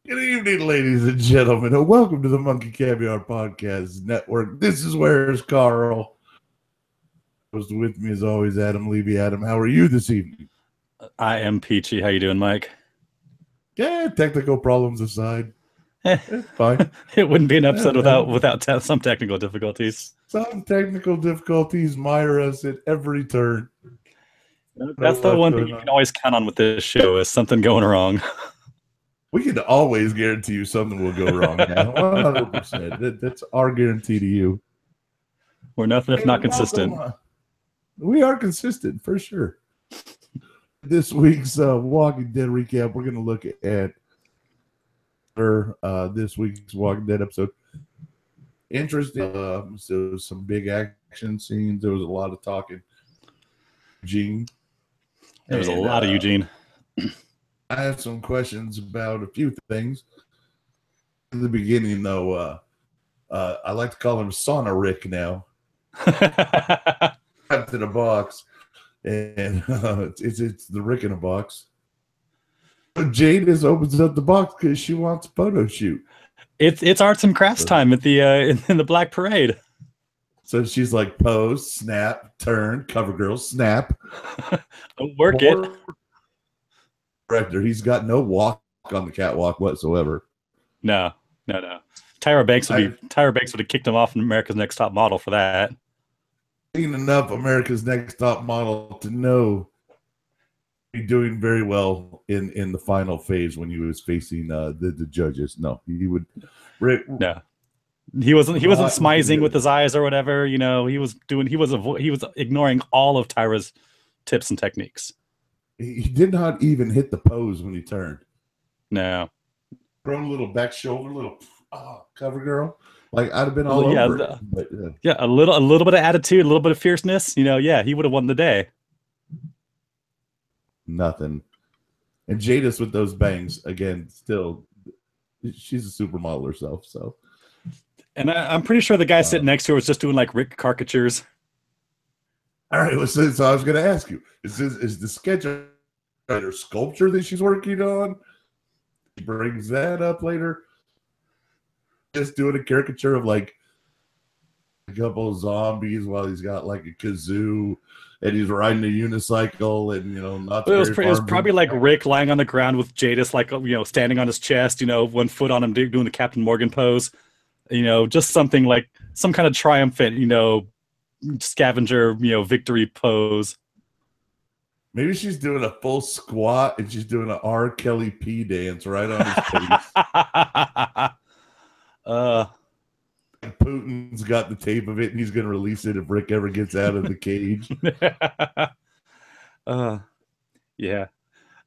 Good evening, ladies and gentlemen, and welcome to the Monkey Caviar Podcast Network. This is Where's Carl. Was with me as always, Adam Levy. Adam, how are you this evening? I am peachy. How you doing, Mike? Yeah, technical problems aside, it's fine. It wouldn't be an episode without some technical difficulties. Some technical difficulties mire us at every turn. That's the one thing you can always count on with this show is something going wrong. We can always guarantee you something will go wrong now. 100%. That's our guarantee to you. We're nothing if not consistent. We are consistent, for sure. This week's Walking Dead recap, we're going to look at this week's Walking Dead episode. Interesting. So some big action scenes. There was a lot of talking. Eugene. There was a lot of Eugene. I have some questions about a few things. In the beginning, though, I like to call him Sauna Rick now. Wrapped in a box, and it's the Rick in a box. Jadis opens up the box because she wants a photo shoot. It's arts and crafts time at the in the Black Parade. So she's like pose, snap, turn, cover girl, snap. Work it. Director, he's got no walk on the catwalk whatsoever. No. Tyra Banks would have kicked him off in America's Next Top Model for that. Seen enough America's Next Top Model to know he's doing very well in the final phase when he was facing the judges. No, he would. No, he wasn't smizing with his eyes or whatever. You know, he was ignoring all of Tyra's tips and techniques. He did not even hit the pose when he turned. No. Thrown a little back shoulder, little cover girl. Like I'd have been all over it. But, a little bit of attitude, a little bit of fierceness. You know, he would have won the day. Nothing. And Jadis with those bangs again. Still, she's a supermodel herself. So, and I'm pretty sure the guy sitting next to her was just doing like Rick caricatures. All right, so I was going to ask you: is the sketch or sculpture that she's working on? She brings that up later. Just doing a caricature of like a couple of zombies while he's got like a kazoo and he's riding a unicycle and not. It was probably like Rick lying on the ground with Jadis like standing on his chest, one foot on him doing the Captain Morgan pose, just something like some kind of triumphant, scavenger, victory pose. Maybe she's doing a full squat and she's doing an R. Kelly P dance right on his face. Putin's got the tape of it and he's going to release it if Rick ever gets out of the cage. Yeah.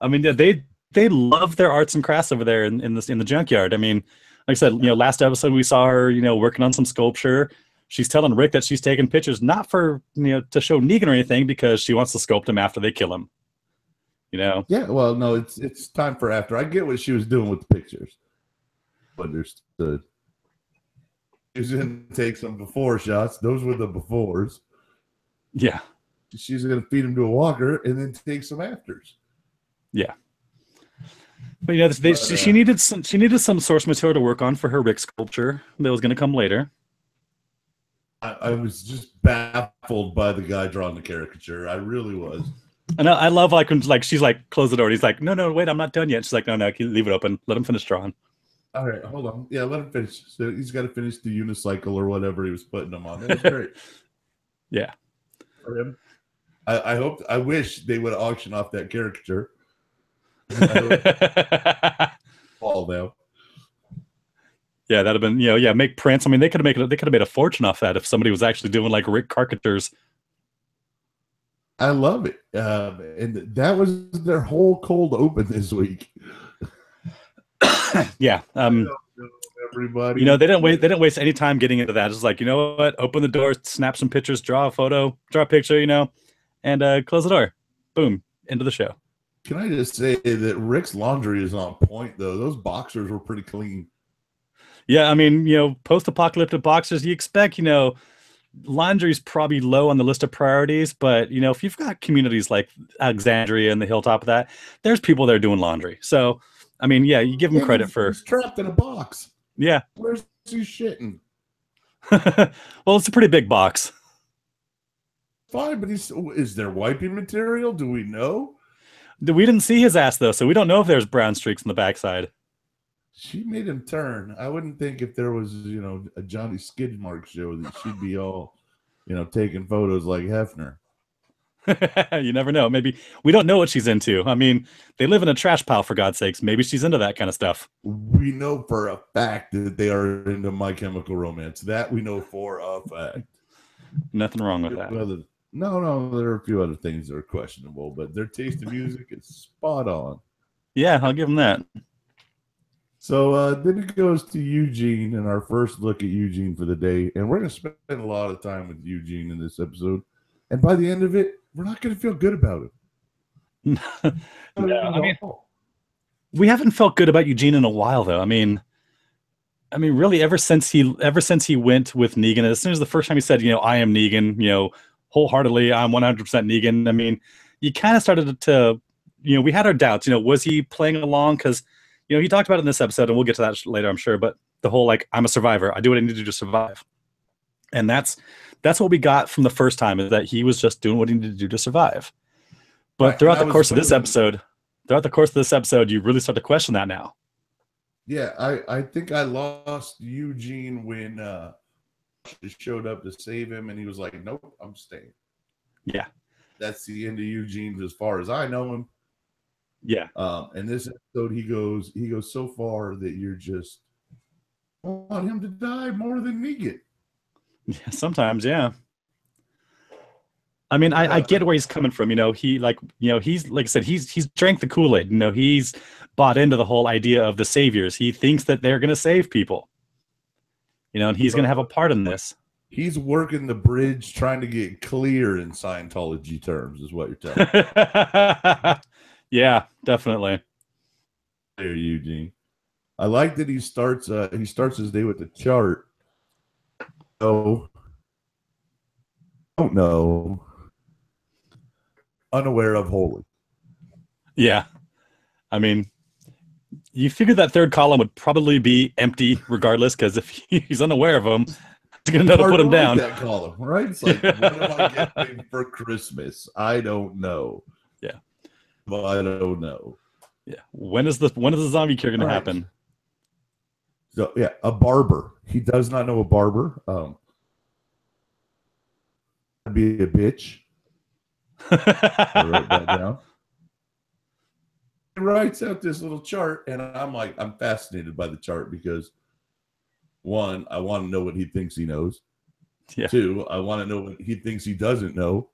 I mean, they love their arts and crafts over there in the junkyard. I mean, like I said, last episode we saw her, working on some sculpture. She's telling Rick that she's taking pictures not for to show Negan or anything because she wants to sculpt him after they kill him. Yeah, well, no, it's time for after. I get what she was doing with the pictures. Understood. She's going to take some before shots. Those were the befores. Yeah. She's going to feed him to a walker and then take some afters. Yeah. But she needed some source material to work on for her Rick sculpture that was going to come later. I was just baffled by the guy drawing the caricature. I really was. And I love when she's like, close the door. And he's like, no, wait, I'm not done yet. She's like, no, leave it open. Let him finish drawing. All right, hold on. Yeah, let him finish. So he's got to finish the unicycle or whatever he was putting them on. That was great. Yeah. For him. I wish they would auction off that caricature. All now. Yeah, that'd have been make prints. I mean, they could have made a fortune off that if somebody was actually doing like Rick caricatures. I love it, and that was their whole cold open this week. Yeah, everybody. They didn't waste any time getting into that. It's like, what? Open the door, snap some pictures, draw a photo, draw a picture, and close the door. Boom, into the show. Can I just say that Rick's laundry is on point though? Those boxers were pretty clean. Yeah, I mean, post-apocalyptic boxers, you expect, laundry's probably low on the list of priorities, but, if you've got communities like Alexandria and the hilltop of that, there's people there doing laundry. So, I mean, yeah, you give him credit for. He's trapped in a box. Yeah. Where's he shitting? Well, it's a pretty big box. Fine, but is there wiping material? Do we know? We didn't see his ass though, so we don't know if there's brown streaks in the backside. She made him turn. I wouldn't think if there was, a Johnny Skidmark show that she'd be all, taking photos like Hefner. You never know. Maybe we don't know what she's into. I mean, they live in a trash pile, for God's sakes. Maybe she's into that kind of stuff. We know for a fact that they are into My Chemical Romance. That we know for a fact. Nothing wrong with that. No, there are a few other things that are questionable, but their taste in music is spot on. Yeah, I'll give them that. So then it goes to Eugene and our first look at Eugene for the day. And we're going to spend a lot of time with Eugene in this episode. And by the end of it, we're not going to feel good about it. No, I mean, we haven't felt good about Eugene in a while, though. I mean, really, ever since he went with Negan, as soon as the first time he said, I am Negan, wholeheartedly, I'm 100% Negan. I mean, you kind of started to, we had our doubts. Was he playing along? Because, he talked about it in this episode, and we'll get to that later, I'm sure. But the whole, I'm a survivor. I do what I need to do to survive. And that's what we got from the first time, is that he was just doing what he needed to do to survive. But right, throughout the course of this episode, you really start to question that now. Yeah, I think I lost Eugene when he showed up to save him, and he was like, "Nope, I'm staying." Yeah, that's the end of Eugene as far as I know him. Yeah. In this episode, he goes so far that you're just want him to die more than Negan. Yeah, sometimes, yeah. I mean, I get where he's coming from. He's like I said, he's drank the Kool-Aid. He's bought into the whole idea of the saviors. He thinks that they're going to save people. And he's going to have a part in this. He's working the bridge, trying to get clear in Scientology terms, is what you're telling me. Yeah, definitely. There, Eugene. I like that he starts his day with the chart. Oh, don't know. Unaware of holy. Yeah. I mean, you figured that third column would probably be empty regardless, because if he's unaware of them, he's going to know to put him down. That column, right? It's like, what am I getting for Christmas? I don't know. Yeah. Well, I don't know. Yeah. When is the zombie cure going to happen? So yeah, a barber. He does not know a barber. Be a bitch. I wrote that down. He writes out this little chart, and I'm fascinated by the chart because, one, I want to know what he thinks he knows. Yeah. Two, I want to know what he thinks he doesn't know.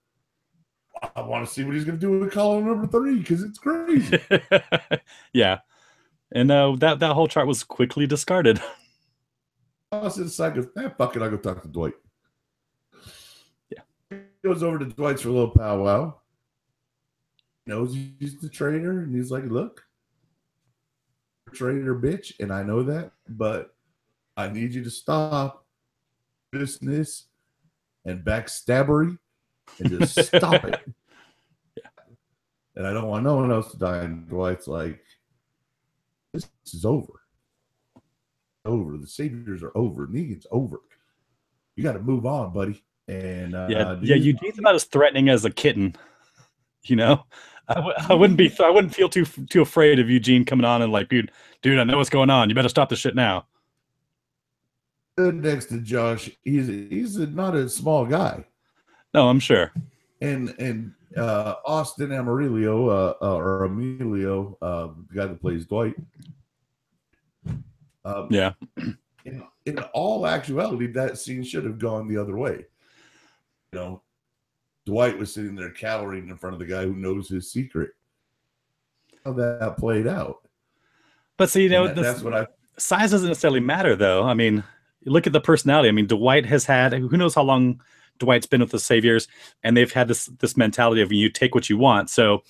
I want to see what he's going to do with column number 3 because it's crazy. Yeah. And that whole chart was quickly discarded. I was in the side, goes, fuck it, I'll go talk to Dwight. Yeah. He goes over to Dwight's for a little powwow. He knows he's the traitor, and he's like, look, traitor bitch, and I know that, but I need you to stop this and backstabbery and just stop it. Yeah. And I don't want no one else to die. And Dwight's like, this is over. The saviors are over. Negan's over. You got to move on, buddy. And Eugene's about as threatening as a kitten. I wouldn't feel too afraid of Eugene coming on and like, dude, I know what's going on. You better stop this shit now. Next to Josh, he's not a small guy. No, I'm sure. And Austin Emilio, the guy that plays Dwight. Yeah. In all actuality, that scene should have gone the other way. Dwight was sitting there cowering in front of the guy who knows his secret. How that played out. But see, that's what size doesn't necessarily matter, though. I mean, you look at the personality. I mean, Dwight has had, who knows how long Dwight's been with the Saviors, and they've had this mentality of you take what you want. So,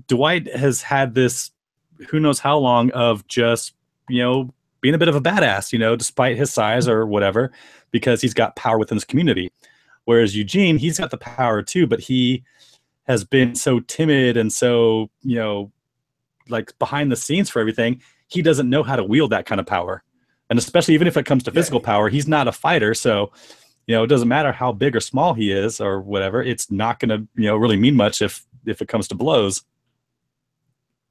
Dwight has had this, who knows how long, of just, being a bit of a badass, despite his size or whatever, because he's got power within his community. Whereas Eugene, he's got the power too, but he has been so timid and so, like behind the scenes for everything, he doesn't know how to wield that kind of power. And especially even if it comes to physical power, he's not a fighter. So, it doesn't matter how big or small he is or whatever. It's not going to, really mean much if it comes to blows.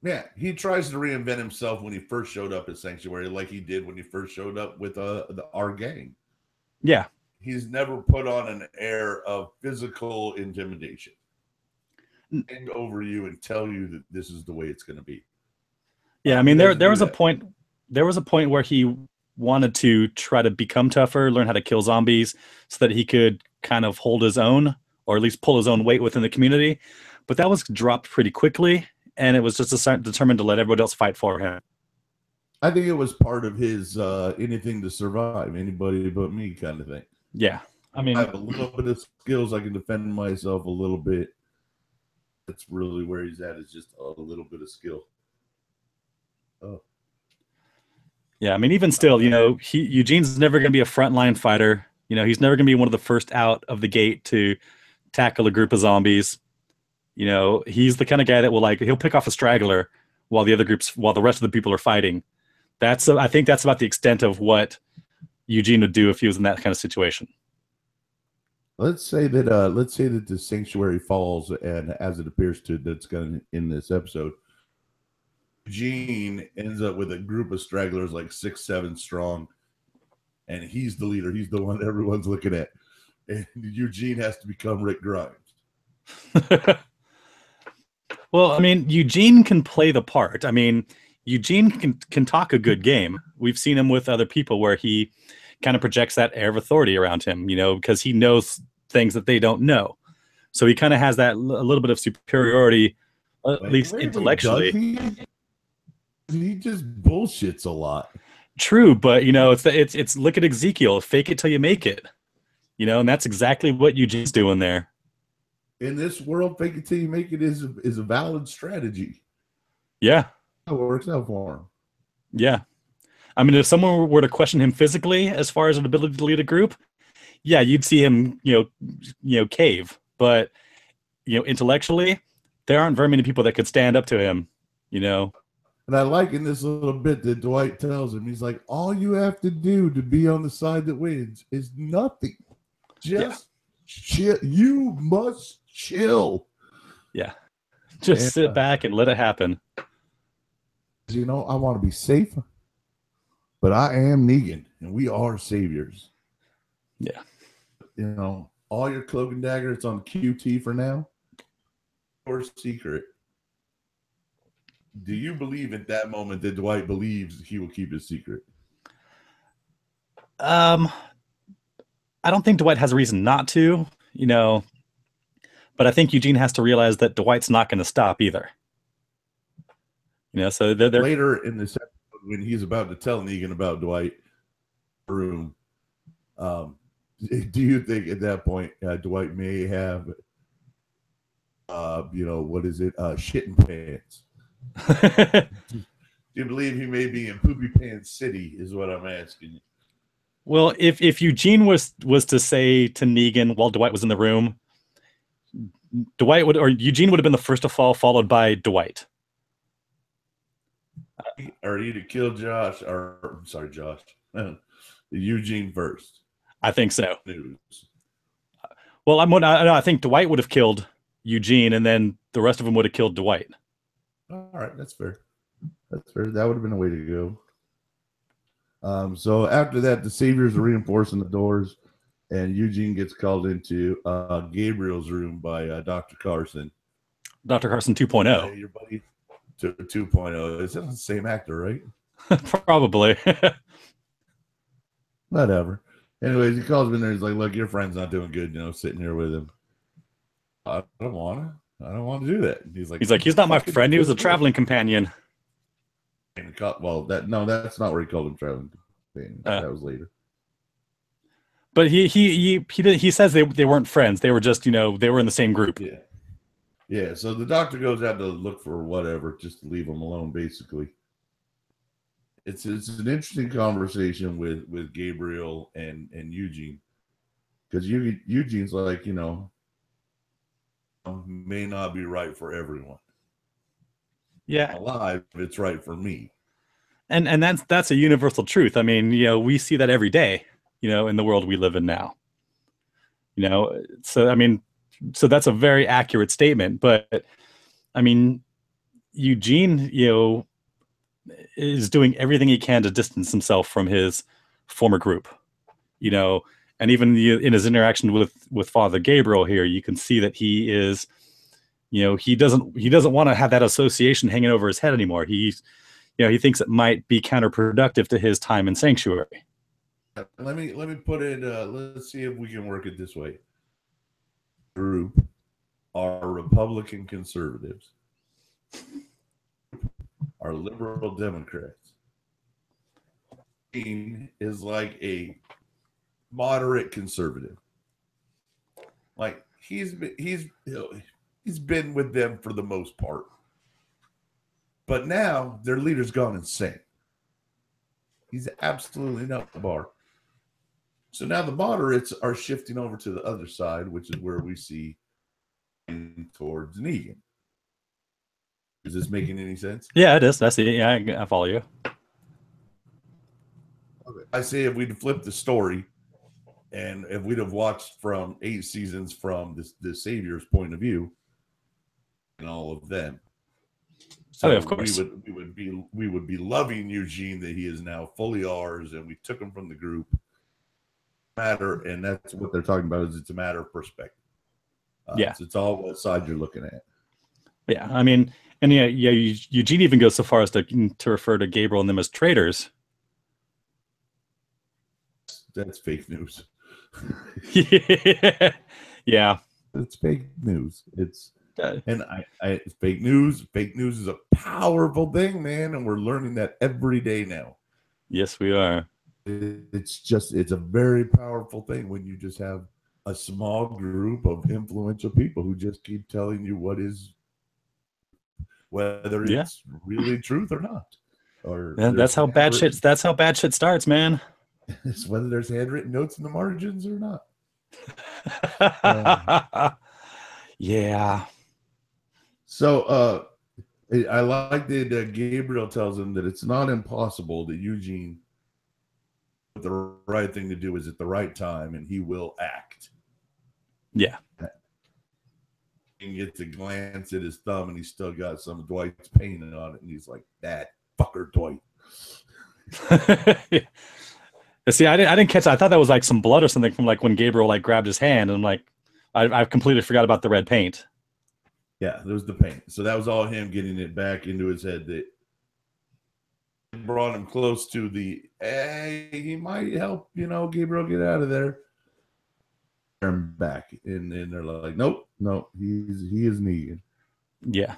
Yeah, he tries to reinvent himself when he first showed up at Sanctuary, like he did when he first showed up with our gang. Yeah. He's never put on an air of physical intimidation and over you and tell you that this is the way it's going to be. Yeah, I mean, there was a point. There was a point where he wanted to try to become tougher, learn how to kill zombies, so that he could kind of hold his own, or at least pull his own weight within the community. But that was dropped pretty quickly, and it was just determined to let everybody else fight for him. I think it was part of his anything to survive, anybody but me kind of thing. Yeah, I mean, I have a little bit of skills. I can defend myself a little bit. That's really where he's at, is just a little bit of skill. Oh. Yeah, I mean, even still, Eugene's never going to be a frontline fighter. He's never going to be one of the first out of the gate to tackle a group of zombies. He's the kind of guy that he'll pick off a straggler while the rest of the people are fighting. I think that's about the extent of what Eugene would do if he was in that kind of situation. Let's say that the Sanctuary falls, and as it appears to that's going in this episode, Eugene ends up with a group of stragglers like 6-7 strong, and he's the leader. He's the one everyone's looking at, and Eugene has to become Rick Grimes. Well, I mean, Eugene can play the part. I mean, Eugene can talk a good game. We've seen him with other people where he kind of projects that air of authority around him, because he knows things that they don't know. So he kind of has that a little bit of superiority, at least intellectually. He just bullshits a lot. True, but it's look at Ezekiel, fake it till you make it. And that's exactly what Eugene's doing there. In this world, fake it till you make it is a valid strategy. Yeah. It works out for him. Yeah. I mean, if someone were to question him physically as far as an ability to lead a group, yeah, you'd see him, cave. But, intellectually, there aren't very many people that could stand up to him, And I like in this little bit that Dwight tells him, he's like, all you have to do to be on the side that wins is nothing. Just chill. You must chill. Yeah. Just sit back and let it happen. I want to be safe, but I am Negan, and we are saviors. Yeah. All your cloak and dagger, it's on QT for now. Or secret. Do you believe at that moment that Dwight believes he will keep his secret? I don't think Dwight has a reason not to, but I think Eugene has to realize that Dwight's not going to stop either. So they're later in this episode, when he's about to tell Negan about Dwight room, do you think at that point Dwight may have what is it, shit in pants? Do you believe he may be in Poopy Pants City is what I'm asking you? Well, if Eugene was to say to Negan while Dwight was in the room, Eugene would have been the first to fall, followed by Dwight. Or you to kill Josh, Eugene first. I think so. Well, I think Dwight would have killed Eugene, and then the rest of them would have killed Dwight. All right, that's fair. That would have been a way to go. So after that, the saviors are reinforcing the doors, and Eugene gets called into Gabriel's room by Dr. Carson. Dr. Carson 2.0. Your buddy 2.0. It's the same actor, right? Probably. Whatever. Anyways, he calls him in there. He's like, look, your friend's not doing good, sitting here with him. I don't want to do that. He's like, he's not my friend. He was a traveling companion. Well, that's not where he called him traveling companion. That was later. But he says they weren't friends. They were just, they were in the same group. Yeah. Yeah. So the doctor goes out to look for whatever, just to leave him alone, basically. It's an interesting conversation with Gabriel and Eugene, because Eugene's like, may not be right for everyone. Yeah, alive, it's right for me. and that's a universal truth. I mean, we see that every day, in the world we live in now. So I mean, so that's a very accurate statement. But I mean, Eugene, is doing everything he can to distance himself from his former group. You know, and even in his interaction with Father Gabriel here, you can see that he is, he doesn't want to have that association hanging over his head anymore. He thinks it might be counterproductive to his time in sanctuary. Let me put it. Let's see if we can work it this way. Group are Republican conservatives, are liberal Democrats. Eugene is like a moderate conservative. Like he's been with them for the most part, but now their leader's gone insane. He's absolutely not the bar. So now the moderates are shifting over to the other side, which is where we see towards Negan. Is this making any sense? Yeah, it is. That's it. Yeah, I follow you. Okay. I say if we'd flipped the story, and if we'd have watched from 8 seasons from the Savior's point of view, and all of them, so of course. we would be loving Eugene that he is now fully ours, and we took him from the group. Matter, and that's what they're talking about. Is it's a matter of perspective. Yeah, so it's all what side you're looking at. Yeah, I mean, and yeah, Eugene even goes so far as to refer to Gabriel and them as traitors. That's fake news. Yeah, it's fake news. It's and I fake news. Fake news is a powerful thing, man, and we're learning that every day now. Yes, we are. It's a very powerful thing when you just have a small group of influential people who just keep telling you what is, whether it's really truth or not. Or that's how bad shit. That's how bad shit starts, man. It's whether there's handwritten notes in the margins or not. Yeah. So I like that Gabriel tells him that it's not impossible that Eugene, the right thing to do is at the right time, and he will act. Yeah. He gets a glance at his thumb, and he's still got some Dwight's painting on it, and he's like, "That fucker, Dwight." See, I didn't catch that. I thought that was like some blood or something from like when Gabriel like grabbed his hand, and I'm like, I completely forgot about the red paint. Yeah, there was the paint. So that was all him getting it back into his head that brought him close to the, hey, he might help, Gabriel get out of there. Turn back. And they're like, nope, he is Negan. Yeah.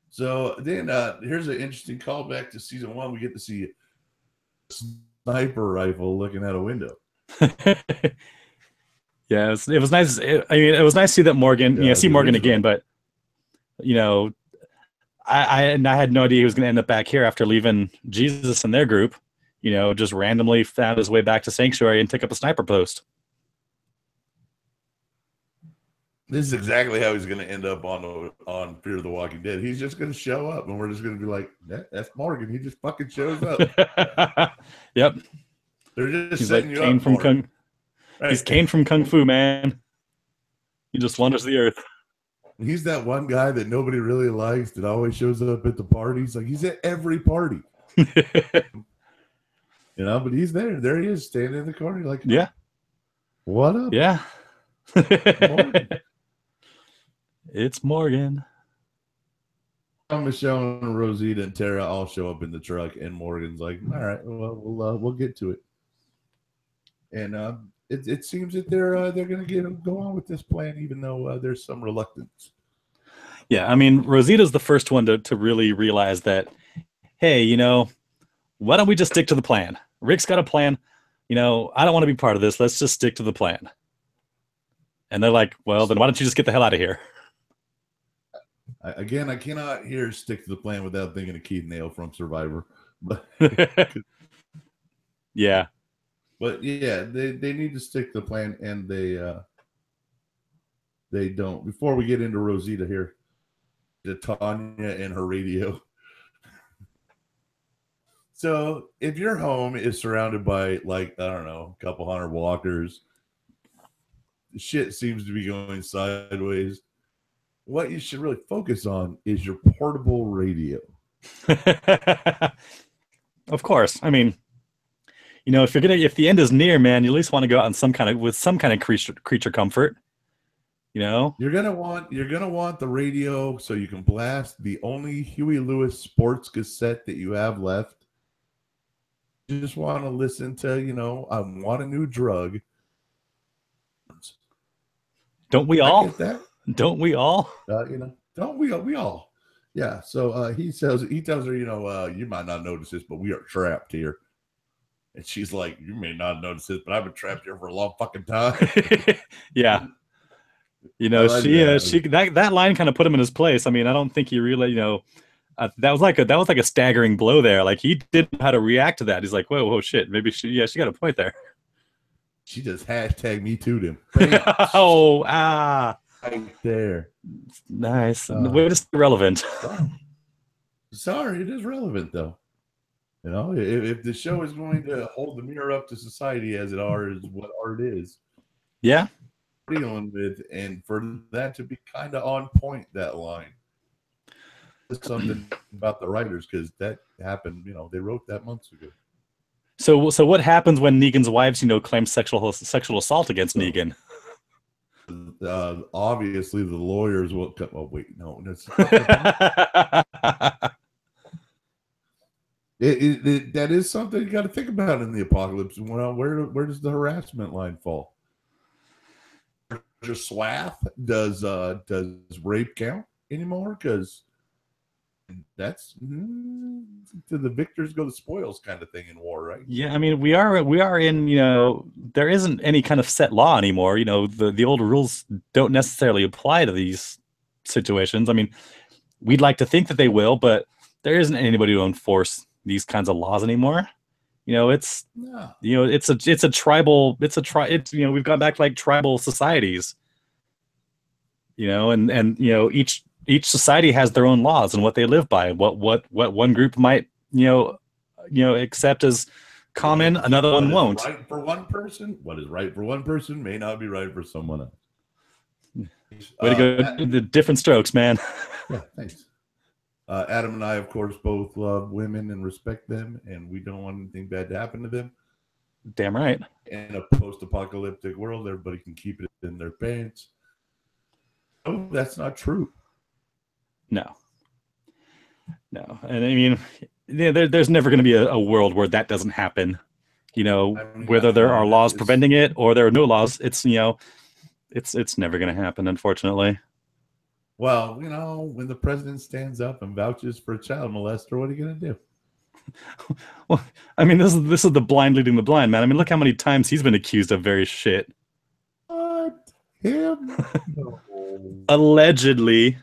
So then here's an interesting callback to season 1. We get to see a sniper rifle looking out a window. Yeah, it was nice. It was nice to see that Morgan, see Morgan again, but I had no idea he was going to end up back here after leaving Jesus and their group. Just randomly found his way back to Sanctuary and took up a sniper post. This is exactly how he's going to end up on Fear of the Walking Dead. He's just going to show up, and we're just going to be like, that's Morgan. He just fucking shows up. Yep. They're just setting you up for him. Right. He's Kane from Kung Fu, man. He just wanders the earth. He's that one guy that nobody really likes that always shows up at the parties. Like, he's at every party. But he's there. There he is, standing in the corner. Like, yeah. What up? Yeah. Morgan. It's Morgan. Michonne, Rosita, and Tara all show up in the truck, and Morgan's like, all right, well, we'll get to it. And it seems that they're going to go on with this plan, even though there's some reluctance. Yeah, I mean, Rosita's the first one to really realize that, hey, why don't we just stick to the plan? Rick's got a plan. I don't want to be part of this. Let's just stick to the plan. And they're like, well, then why don't you just get the hell out of here? Again, I cannot hear stick to the plan without thinking of Keith Nail from Survivor. But yeah. But yeah, they need to stick to the plan, and they don't. Before we get into Rosita here, to Tanya and her radio. So if your home is surrounded by, like, I don't know, a couple hundred walkers, shit seems to be going sideways. What you should really focus on is your portable radio. Of course. I mean, if the end is near, man, you at least want to go out in some kind of creature comfort. You're gonna want the radio so you can blast the only Huey Lewis sports cassette that you have left. You just want to listen to, I Want a New Drug. Don't we all? I get that. Don't we all? Don't we all? Yeah. So he tells her, you might not notice this, but we are trapped here. And she's like, you may not notice this, but I've been trapped here for a long fucking time. Yeah. That line kind of put him in his place. I mean, I don't think he really, that was like a staggering blow there. Like, he didn't know how to react to that. He's like, whoa, shit. Maybe she got a point there. She just hashtag me to them. Right there. Nice. Way to stay relevant. Sorry, it is relevant though. If the show is going to hold the mirror up to society as it is what art is. Yeah. Dealing with, and for that to be kind of on point, that line. Something about the writers, because that happened, they wrote that months ago. So what happens when Negan's wives, claim sexual assault against Negan? Obviously the lawyers will come. Oh wait, no, that is something you got to think about in the apocalypse. Well, where does the harassment line fall? Just swath? Does rape count anymore? Because that's to the victors go the spoils kind of thing in war, right? Yeah, I mean, we are in, there isn't any kind of set law anymore. The old rules don't necessarily apply to these situations. I mean, we'd like to think that they will, but there isn't anybody to enforce these kinds of laws anymore. It's a tribal, we've gone back to like tribal societies. And each society has their own laws and what they live by. What one group might accept as common, another one won't. Right for one person, what is right for one person may not be right for someone else. Way to go! The different strokes, man. Yeah, thanks. Adam and I, of course, both love women and respect them, and we don't want anything bad to happen to them. Damn right. In a post-apocalyptic world, everybody can keep it in their pants. Oh, that's not true. No. And I mean, there's never going to be a world where that doesn't happen. Whether there are laws preventing it or there are no laws, it's never going to happen, unfortunately. Well, when the president stands up and vouches for a child molester, what are you going to do? Well, I mean, this is the blind leading the blind, man. I mean, look how many times he's been accused of various shit. What? Him? No. Allegedly,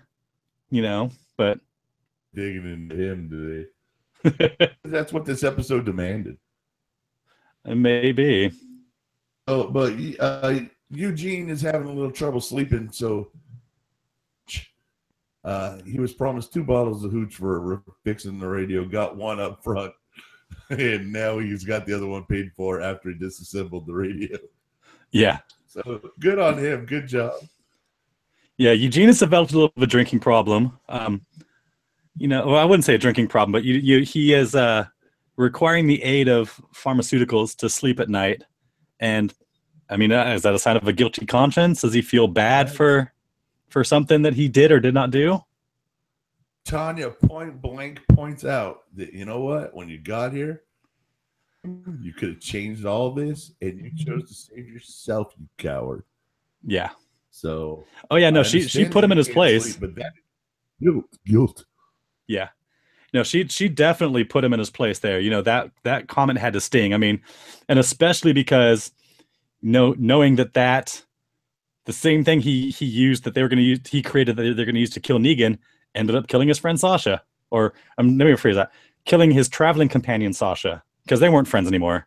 but digging into him today. That's what this episode demanded. Maybe. Oh, but Eugene is having a little trouble sleeping, so he was promised 2 bottles of hooch for fixing the radio. Got one up front, and now he's got the other one paid for after he disassembled the radio. Yeah. So good on him. Good job. Yeah, Eugene has developed a little bit of a drinking problem. Well, I wouldn't say a drinking problem, but he is requiring the aid of pharmaceuticals to sleep at night. And I mean, is that a sign of a guilty conscience? Does he feel bad for something that he did or did not do? Tanya point blank points out that, you know what? When you got here, you could have changed all this, and you chose to save yourself, you coward. Yeah. So. Oh yeah, no, she put him in his place. Sleep, but that guilt. Yeah. No, she definitely put him in his place there. That comment had to sting. I mean, and especially because knowing that the same thing he used that they were going to use, he created that they're going to use to kill Negan, ended up killing his friend Sasha. Or let me rephrase that: killing his traveling companion Sasha, because they weren't friends anymore.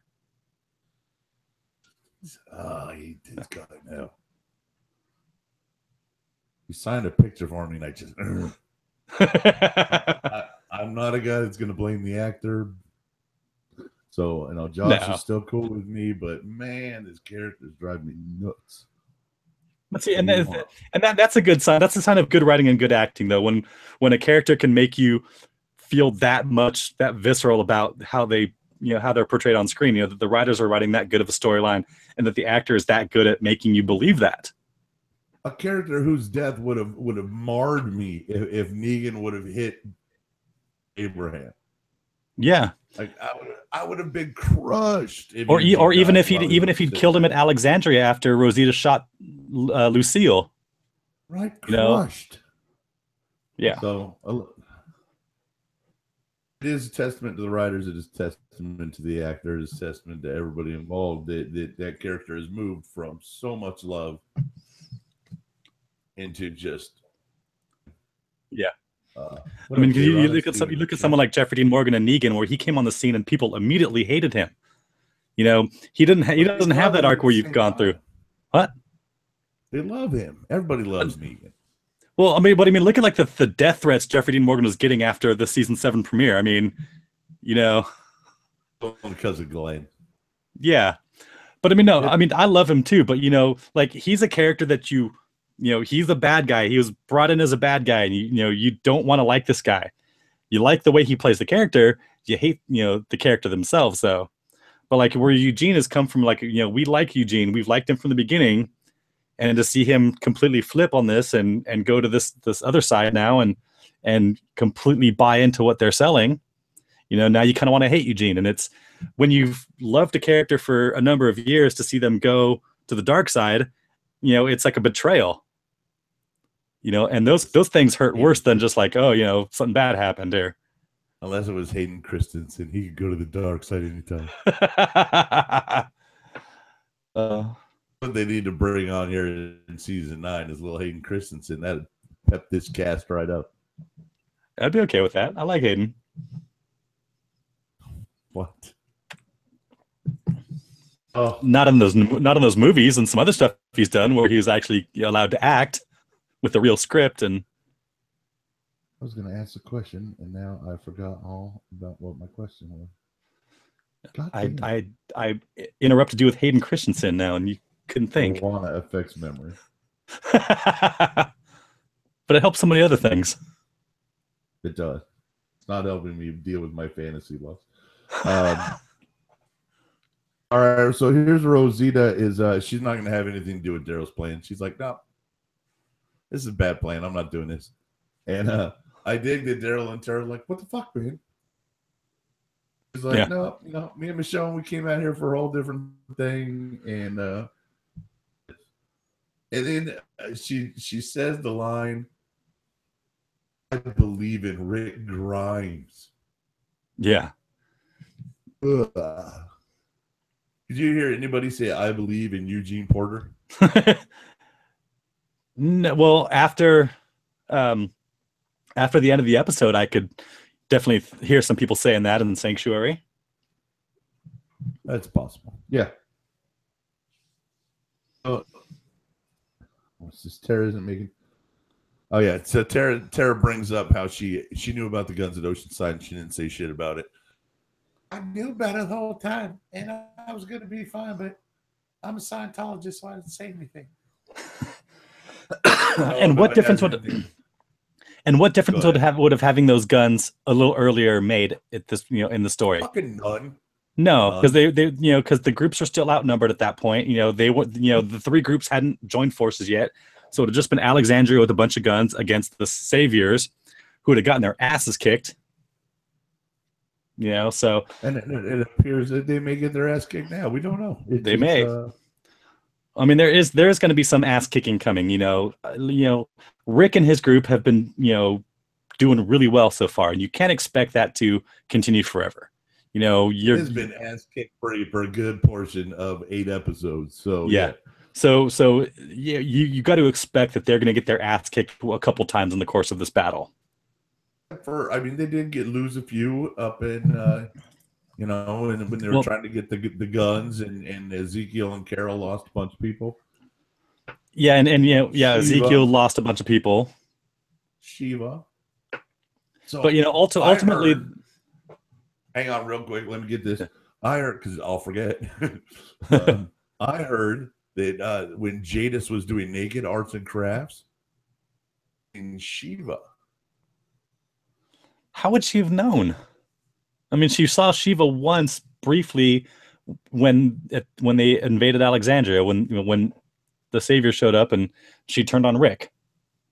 He did got it now. He signed a picture for me, and I just. I'm not a guy that's going to blame the actor. So, Josh No. is still cool with me, but man, his characters drive me nuts. Let's see, that's a good sign. That's a sign of good writing and good acting, though. When a character can make you feel that visceral about how they're portrayed on screen. That the writers are writing that good of a storyline, and that the actor is that good at making you believe that. A character whose death would have marred me if Negan would have hit Abraham. Yeah, like I would have been crushed. Or even if he'd killed him at Alexandria after Rosita shot Lucille. Right, crushed. Yeah. So it is a testament to the writers. It is a testament to the actors. It is a testament to everybody involved. That character has moved from so much love into just I mean, you look at someone like Jeffrey Dean Morgan and Negan, where he came on the scene and people immediately hated him. He doesn't have that arc where you've gone through. What? They love him. Everybody loves Negan. Well, I mean, look at like the death threats Jeffrey Dean Morgan was getting after the season 7 premiere. I mean, because of Glenn. Yeah, but I mean, no, I mean, I love him too. But like he's a character that he's a bad guy. He was brought in as a bad guy, and you don't want to like this guy. You like the way he plays the character. You hate the character themselves. So, but like where Eugene has come from, like we like Eugene. We've liked him from the beginning, and to see him completely flip on this and go to this other side now and completely buy into what they're selling. Now you kind of want to hate Eugene, and it's when you've loved a character for a number of years to see them go to the dark side. It's like a betrayal. And those things hurt worse than just like, oh, something bad happened there. Unless it was Hayden Christensen, he could go to the dark side anytime. What they need to bring on here in season 9 is little Hayden Christensen. That'd pep this cast right up. I'd be okay with that. I like Hayden. What? Oh, not in those movies and some other stuff he's done where he was actually allowed to act with a real script. And I was going to ask a question, and now I forgot all about what my question was. I interrupted you with Hayden Christensen now, and you couldn't think. Marijuana affects memory, but it helps so many other things. It does. It's not helping me deal with my fantasy loss. All right, so here's Rosita is she's not going to have anything to do with Daryl's plan. She's like, no, this is a bad plan. I'm not doing this. And I dig that Daryl and Tara are like, what the fuck, man? He's like, no, me and Michonne, we came out here for a whole different thing. And then she says the line, I believe in Rick Grimes. Yeah. Ugh. Did you hear anybody say I believe in Eugene Porter? No, well, after the end of the episode, I could definitely hear some people saying that in Sanctuary. That's possible. Yeah. What's this? Tara isn't making. Oh yeah. So Tara brings up how she knew about the guns at Oceanside and she didn't say shit about it. I knew about it the whole time, and I was going to be fine, but I'm a Scientologist, so I didn't say anything. And what difference would have having those guns a little earlier made at this in the story? Fucking none. No, because they because the groups are still outnumbered at that point. The 3 groups hadn't joined forces yet, so it would have just been Alexandria with a bunch of guns against the Saviors, who would have gotten their asses kicked. So and it appears that they may get their ass kicked now. We don't know. They may. I mean, there is going to be some ass kicking coming. Rick and his group have been doing really well so far, and you can't expect that to continue forever. It's been ass kicked for a good portion of 8 episodes. So yeah. So you got to expect that they're going to get their ass kicked a couple times in the course of this battle. They did lose a few up in, and when they were trying to get the guns, and Ezekiel and Carol lost a bunch of people. Yeah, and Ezekiel lost a bunch of people. Shiva. So But ultimately, hang on real quick. Let me get this. I heard, because I'll forget. I heard that when Jadis was doing naked arts and crafts in Shiva. how would she have known? I mean, she saw Shiva once briefly when they invaded Alexandria, when the Savior showed up and she turned on Rick.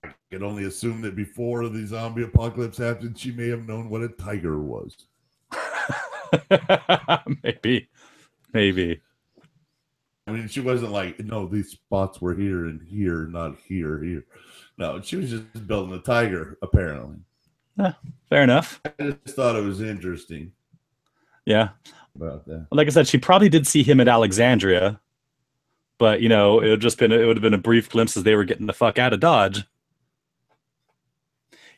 I can only assume that before the zombie apocalypse happened, she may have known what a tiger was. Maybe. I mean, she wasn't like, no, these spots were here and here, not here. No, she was just building a tiger, apparently. Fair enough. I just thought it was interesting. Yeah. About that. Like I said, she probably did see him at Alexandria, but it would have been a brief glimpse as they were getting the fuck out of Dodge.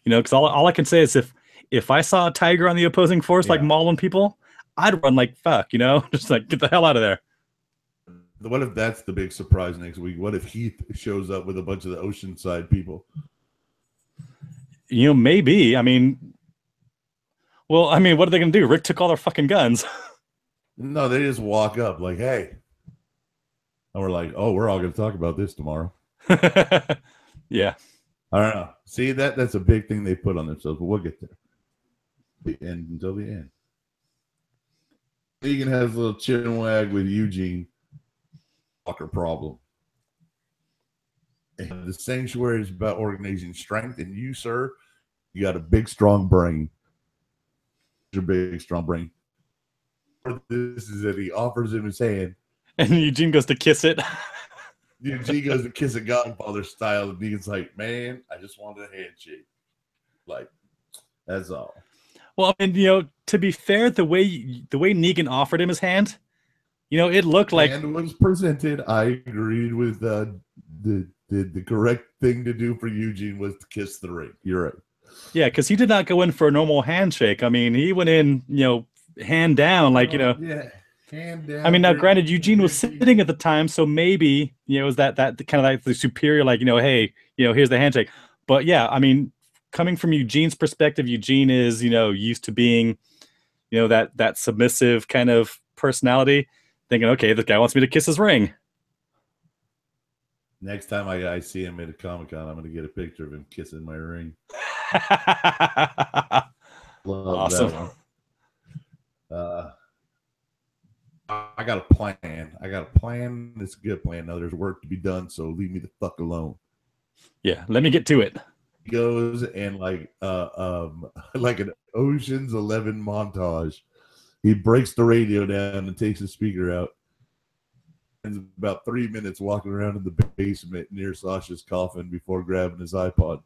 Because all I can say is if I saw a tiger on the opposing force like mauling people, I'd run like fuck, just like get the hell out of there. What if that's the big surprise next week? What if Heath shows up with a bunch of the Oceanside people? Maybe. I mean, what are they going to do? Rick took all their fucking guns. No, they just walk up like, hey. And we're like, oh, we're all going to talk about this tomorrow. Yeah. I don't know. See, that's a big thing they put on themselves, but we'll get there. The end until the end. Negan has a little chin wag with Eugene. Fucker problem. And the sanctuary is about organizing strength, and you, sir, you got a big, strong brain. Your big, strong brain. This is that he offers him his hand, and Eugene goes to kiss it. Eugene goes to kiss a Godfather style, and Negan's like, "Man, I just wanted a handshake." Like, that's all. Well, I mean, to be fair, the way Negan offered him his hand, it looked like and was presented. I agreed with the correct thing to do for Eugene was to kiss the ring. You're right. Yeah, because he did not go in for a normal handshake. I mean, he went in, hand down, like Yeah, hand down. I mean, now granted, Eugene was sitting at the time, so maybe it was that kind of like the superior, like hey, here's the handshake. But yeah, I mean, coming from Eugene's perspective, Eugene is used to being, that submissive kind of personality, thinking, okay, this guy wants me to kiss his ring. Next time I see him at a Comic-Con, I'm going to get a picture of him kissing my ring. Love awesome. That one. I got a plan. It's a good plan. Now there's work to be done, so leave me the fuck alone. Yeah, let me get to it. He goes and like an Ocean's 11 montage. He breaks the radio down and takes the speaker out. And about 3 minutes walking around in the basement near Sasha's coffin before grabbing his iPod.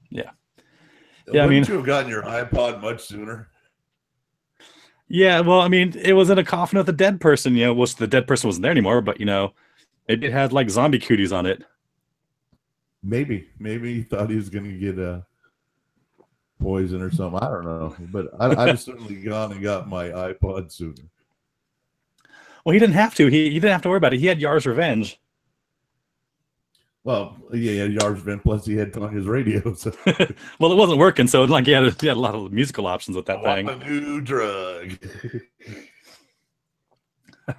Yeah. Wouldn't you have gotten your iPod much sooner? Yeah, well, I mean, it was in a coffin with a dead person. The dead person wasn't there anymore, but maybe it had like zombie cooties on it. Maybe he thought he was going to get poison or something. I don't know, but I'd have certainly gone and got my iPod sooner. Well, he didn't have to. He didn't have to worry about it. He had Yar's Revenge. Well, yeah, Yar's Revenge. Plus, he had Tanya's radio. So. Well, it wasn't working, so like he had a lot of musical options with that thing. A new drug.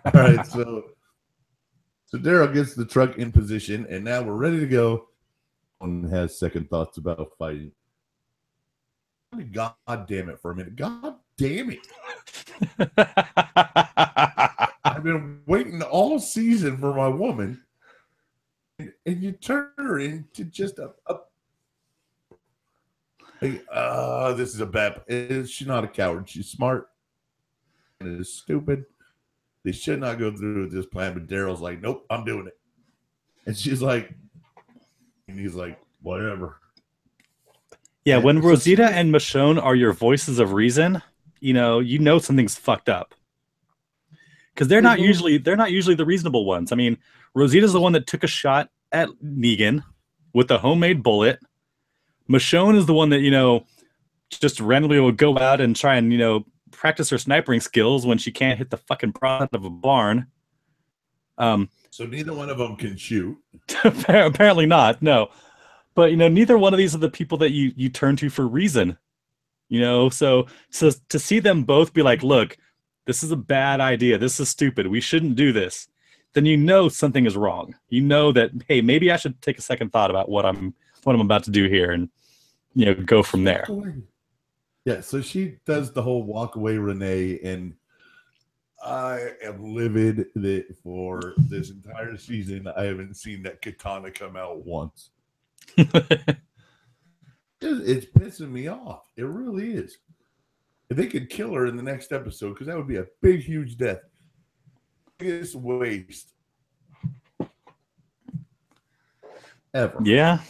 All right, so Daryl gets the truck in position, and now we're ready to go. And has second thoughts about fighting. God damn it for a minute. God damn it. I've been waiting all season for my woman, and you turn her into just this is a bad. She's not a coward. She's smart. And it is stupid. They should not go through with this plan, but Daryl's like, nope, I'm doing it. And she's like, and he's like, whatever. Yeah, when Rosita and Michonne are your voices of reason, something's fucked up. Because they're not usually the reasonable ones. I mean, Rosita's the one that took a shot at Negan with a homemade bullet. Michonne is the one that, just randomly will go out and try and, practice her sniping skills when she can't hit the fucking prod of a barn. So neither one of them can shoot. Apparently not, no. But, neither one of these are the people that you turn to for reason. So to see them both be like, look, this is a bad idea. This is stupid. We shouldn't do this. Then something is wrong. That, hey, maybe I should take a second thought about what I'm about to do here, and go from there. Yeah, so she does the whole walk away Renee, and I am livid that for this entire season I haven't seen that katana come out once. It's pissing me off. It really is. If they could kill her in the next episode, because that would be a big, huge death. Biggest waste ever. Yeah.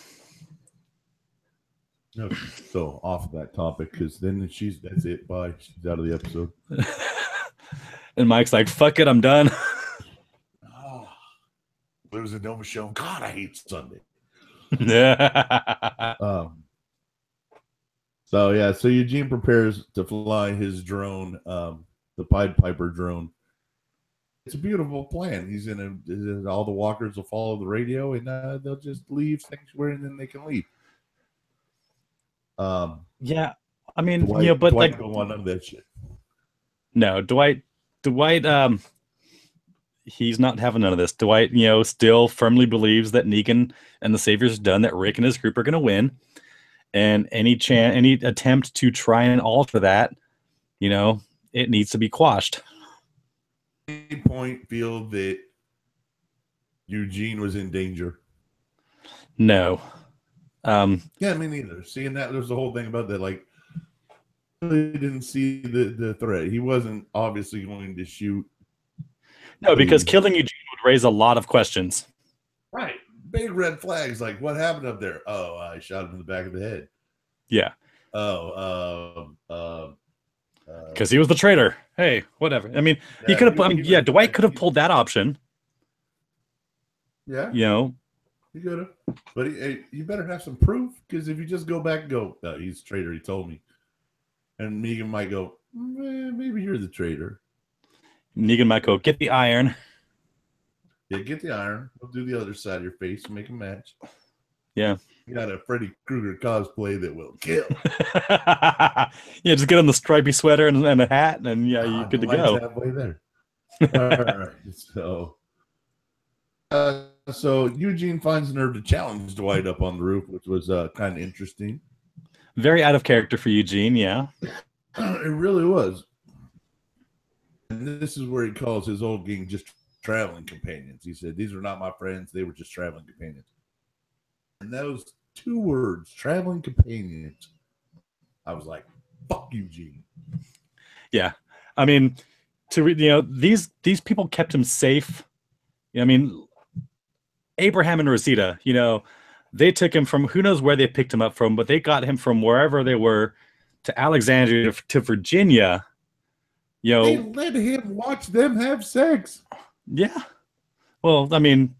Okay, so off of that topic, because then that's it. Bye. She's out of the episode. And Mike's like, "Fuck it, I'm done." Losing no Michonne. God, I hate Sunday. So Eugene prepares to fly his drone, the Pied Piper drone. It's a beautiful plan. He's all the walkers will follow the radio, and they'll just leave Sanctuary, and then they can leave. Yeah, I mean, Dwight, but Dwight like, don't want none of that shit. No, Dwight, he's not having none of this. Dwight, still firmly believes that Negan and the Savior's done, that Rick and his group are going to win. And any attempt to try and alter that, it needs to be quashed. At any point feel that Eugene was in danger? No. Yeah, me neither. Seeing that, there's the whole thing about that, like, really didn't see the threat. He wasn't obviously going to shoot. No, because killing Eugene would raise a lot of questions. Right. Big red flags, like, what happened up there? Oh, I shot him in the back of the head. Yeah. Because he was the traitor. Hey, whatever. I mean, he could have. Dwight could have pulled that option. Yeah. He could have. But you better have some proof, because if you just go back and go, oh, he's a traitor, he told me. And Negan might go, maybe you're the traitor. Negan might go, get the iron. Yeah, get the iron. We'll do the other side of your face and make a match. Yeah. You got a Freddy Krueger cosplay that will kill. Yeah, just get on the stripy sweater and a hat, and you're good to go. Halfway there. All right. So Eugene finds the nerve to challenge Dwight up on the roof, which was kind of interesting. Very out of character for Eugene, yeah. It really was. And this is where he calls his old gang just traveling companions. He said, these were not my friends. They were just traveling companions. And those two words, traveling companions, I was like, fuck Eugene. Yeah. I mean, these people kept him safe. I mean, Abraham and Rosita, they took him from who knows where they picked him up from, but they got him from wherever they were to Alexandria to Virginia. They let him watch them have sex. Yeah. Well, I mean,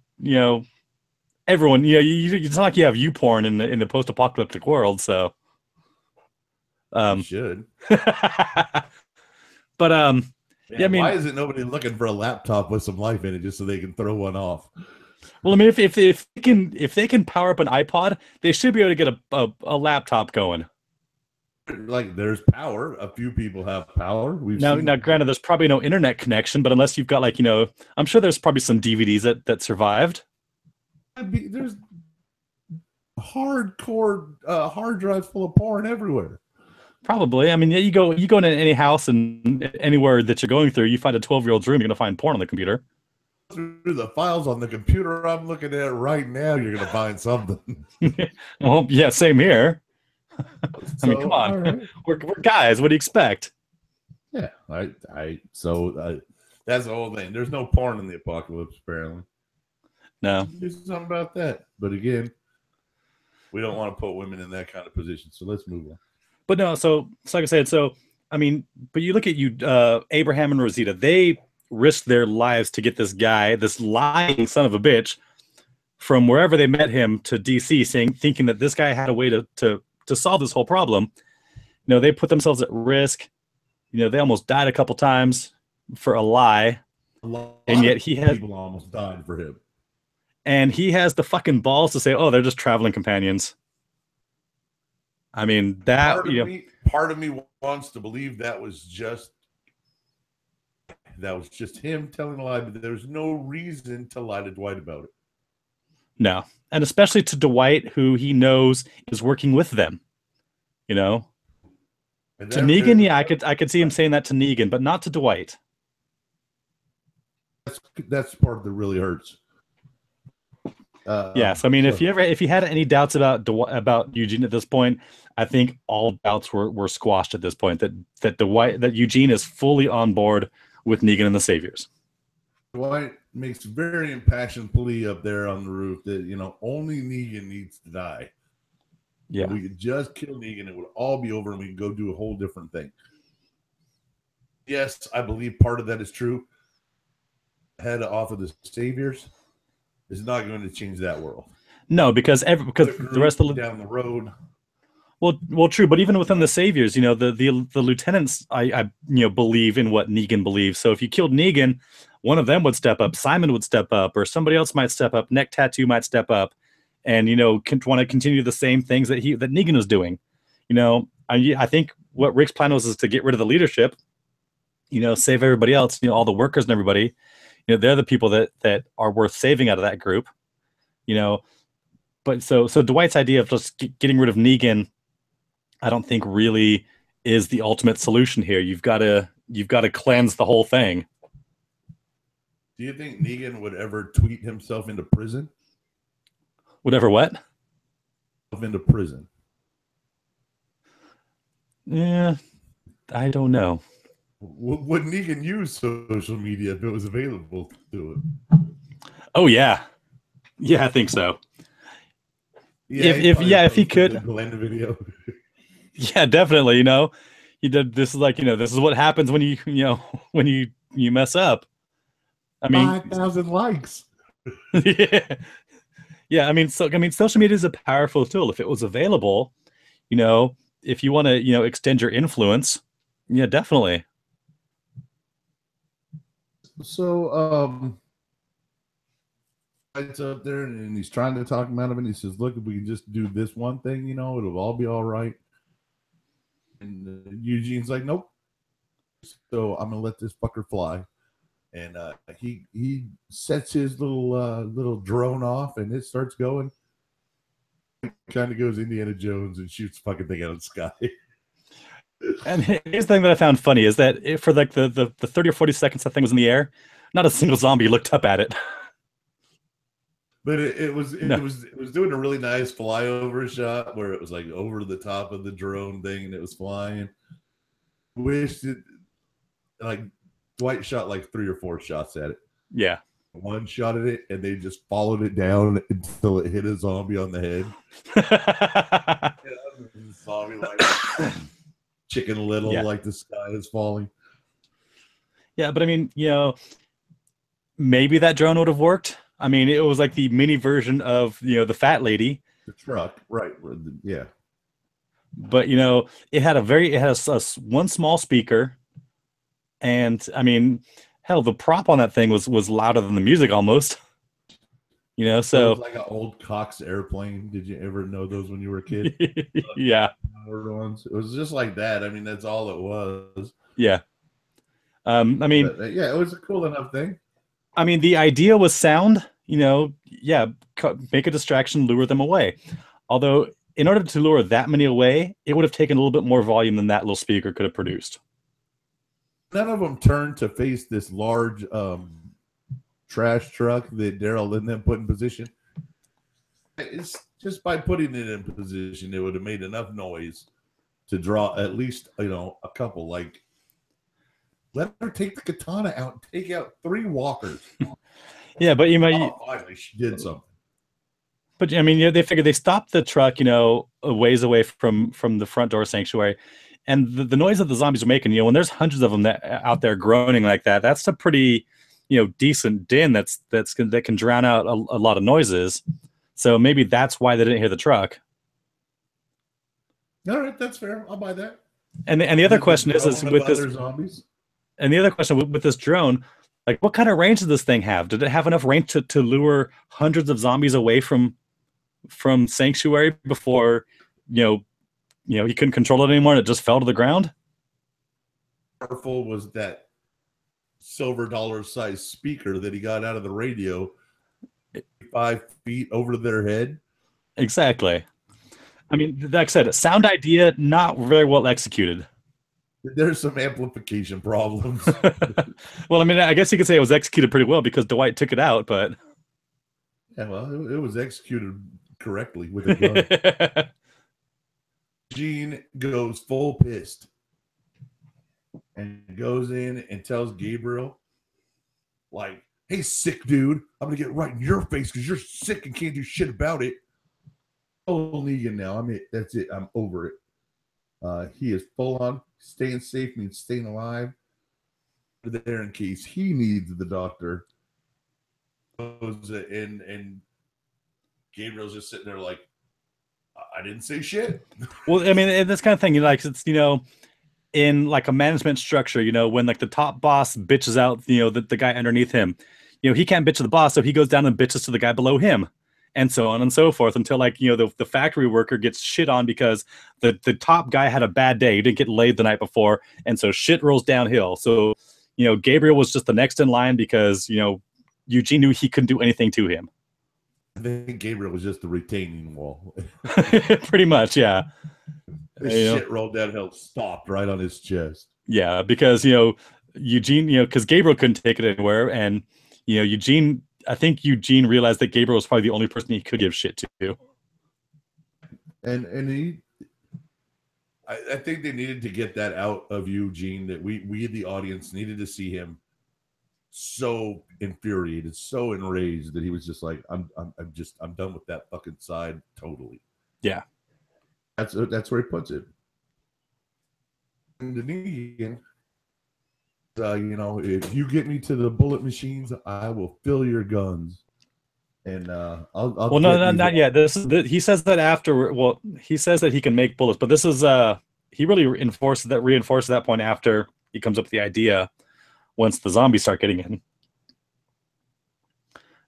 everyone, it's not like you have porn in the post-apocalyptic world, so. You should. But I mean, why isn't nobody looking for a laptop with some life in it just so they can throw one off? Well, I mean, if they can power up an iPod, they should be able to get a laptop going. Like, there's power. A few people have power. Now, granted, there's probably no internet connection, but unless you've got I'm sure there's probably some DVDs that survived. There's hardcore hard drives full of porn everywhere. Probably. I mean, you go into any house and anywhere that you're going through, you find a 12-year-old room, you're gonna find porn on the computer. Through the files on the computer I'm looking at right now, you're gonna find something. Well, yeah, same here. I mean, come on, right. We're guys. What do you expect? Yeah, so that's the whole thing. There's no porn in the apocalypse, apparently. No, do something about that. But again, we don't want to put women in that kind of position. So let's move on. But no, so like I said, I mean, but you look at Abraham and Rosita. They risked their lives to get this guy, this lying son of a bitch, from wherever they met him to DC, thinking that this guy had a way to solve this whole problem. They put themselves at risk. They almost died a couple times for a lie. And yet people almost died for him. And he has the fucking balls to say, oh, they're just traveling companions. I mean, that part of me wants to believe that was just him telling a lie, but there's no reason to lie to Dwight about it. No. And especially to Dwight, who he knows is working with them. You know? To Negan, yeah, I could see him saying that to Negan, but not to Dwight. That's the part that really hurts. Yeah, so I mean, if you had any doubts about Eugene at this point, I think all doubts were squashed at this point. That Eugene is fully on board with Negan and the Saviors. Dwight makes a very impassioned plea up there on the roof that only Negan needs to die. Yeah, if we could just kill Negan, it would all be over, and we could go do a whole different thing. Yes, I believe part of that is true. Head off of the Saviors is not going to change that world. No, because the rest of down the road. Well, true, but even within the Saviors, the lieutenants, I believe in what Negan believes. So if you killed Negan, one of them would step up, Simon would step up, or somebody else might step up, Neck Tattoo might step up, and want to continue the same things that Negan was doing. I think what Rick's plan was to get rid of the leadership, save everybody else, all the workers and everybody. They're the people that are worth saving out of that group. But so Dwight's idea of just getting rid of Negan, I don't think really is the ultimate solution here. You've got to cleanse the whole thing. Do you think Negan would ever tweet himself into prison? Whatever what? Into prison. Yeah, I don't know. Would Negan use social media if it was available to him? Oh yeah, I think so. Yeah, if he could. Glenn video. Yeah, definitely. He did. This is this is what happens when you mess up. I mean, 5,000 likes. Yeah. I mean, social media is a powerful tool. If it was available, if you want to, extend your influence, yeah, definitely. So, it's up there, and he's trying to talk him out of it. And he says, "Look, if we can just do this one thing, it'll all be all right." And Eugene's like, "Nope." So I'm gonna let this fucker fly. And he sets his little drone off, and it starts going. Kind of goes Indiana Jones and shoots fucking thing out of the sky. And here's the thing that I found funny is that for like the 30 or 40 seconds that thing was in the air, not a single zombie looked up at it. But it was doing a really nice flyover shot where it was like over the top of the drone thing and it was flying. Wished it like Dwight shot like 3 or 4 shots at it. Yeah. One shot at it and they just followed it down until it hit a zombie on the head. Zombie like Chicken Little, like the sky is falling. Yeah, but I mean, maybe that drone would have worked. I mean, it was like the mini version of, the fat lady. The truck, right. Yeah. But, it had a one small speaker. And, I mean, hell, the prop on that thing was louder than the music almost. So it was like an old Cox airplane. Did you ever know those when you were a kid? Yeah. It was just like that. I mean, that's all it was. Yeah. I mean, but, yeah, it was a cool enough thing. I mean, the idea was sound, make a distraction, lure them away. Although, in order to lure that many away, it would have taken a little bit more volume than that little speaker could have produced. None of them turned to face this large trash truck that Daryl and them put in position. It's just by putting it in position, it would have made enough noise to draw at least, a couple. Like, let her take the katana out and take out 3 walkers. Yeah, but finally she did something. But I mean, they figured they stopped the truck, a ways away from the front door sanctuary, and the noise that the zombies are making, when there's hundreds of them out there groaning like that, that's a pretty, decent din that can drown out a lot of noises. So maybe that's why they didn't hear the truck. All right, that's fair. I'll buy that. And the other question is with this zombies. And the other question with this drone, like, what kind of range does this thing have? Did it have enough range to lure hundreds of zombies away from Sanctuary before, he couldn't control it anymore and it just fell to the ground. Powerful was that silver dollar size speaker that he got out of the radio 5 feet over their head. Exactly. I mean, like I said, sound idea, not very well executed. There's some amplification problems. Well, I mean, I guess you could say it was executed pretty well because Dwight took it out, but yeah, well, it was executed correctly with a gun. Eugene goes full pissed and goes in and tells Gabriel, like, hey, sick dude, I'm going to get right in your face because you're sick and can't do shit about it. Oh, Negan now. That's it. I'm over it. He is full on. Staying safe means staying alive. There in case he needs the doctor. And Gabriel's just sitting there like, I didn't say shit. Well, I mean, this kind of thing, like, it's, in like a management structure, when like the top boss bitches out, the guy underneath him, he can't bitch to the boss, so he goes down and bitches to the guy below him, and so on and so forth until like, the factory worker gets shit on because the top guy had a bad day. He didn't get laid the night before, and so shit rolls downhill. So, Gabriel was just the next in line because, Eugene knew he couldn't do anything to him. I think Gabriel was just the retaining wall. Pretty much, yeah. The shit rolled downhill, stopped right on his chest. Yeah, because Eugene, because Gabriel couldn't take it anywhere, and Eugene. I think Eugene realized that Gabriel was probably the only person he could give shit to. And I think they needed to get that out of Eugene, that we the audience needed to see him so infuriated, so enraged that he was just like, I'm done with that fucking side totally. Yeah. That's where he puts it. And the Negan, if you get me to the bullet machines, I will fill your guns. And I'll well, no, not yet. He says that after. Well, he says that he can make bullets, but this is he really reinforced that point after he comes up with the idea. Once the zombies start getting in.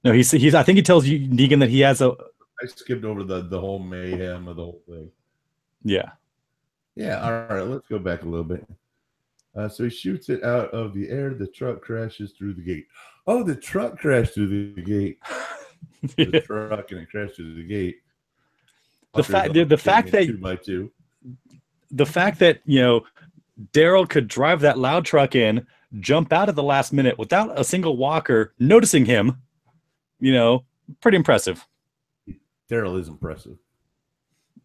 No, he's. I think he tells you Negan that he has a. I skipped over the whole mayhem of the whole thing. Yeah. Yeah. All right. Let's go back a little bit. So he shoots it out of the air. The truck crashes through the gate. Oh, the truck crashed through the gate. The truck and it crashed through the gate. The fact that 2x2. The fact that Daryl could drive that loud truck in, jump out at the last minute without a single walker noticing him, pretty impressive. Daryl is impressive.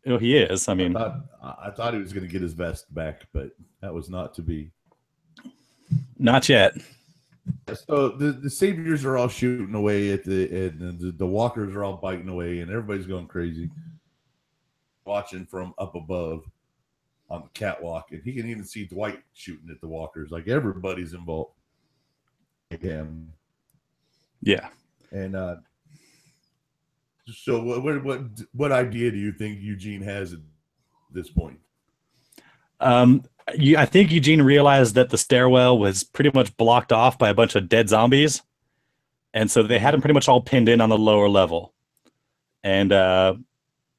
He is. I mean, I thought he was going to get his vest back, but that was not to be. Not yet. So the saviors are all shooting away and the walkers are all biting away, and everybody's going crazy, watching from up above on the catwalk, and he can even see Dwight shooting at the walkers. Like, everybody's involved. Yeah. And so what idea do you think Eugene has at this point? I think Eugene realized that the stairwell was pretty much blocked off by a bunch of dead zombies, and so they had him pretty much all pinned in on the lower level. And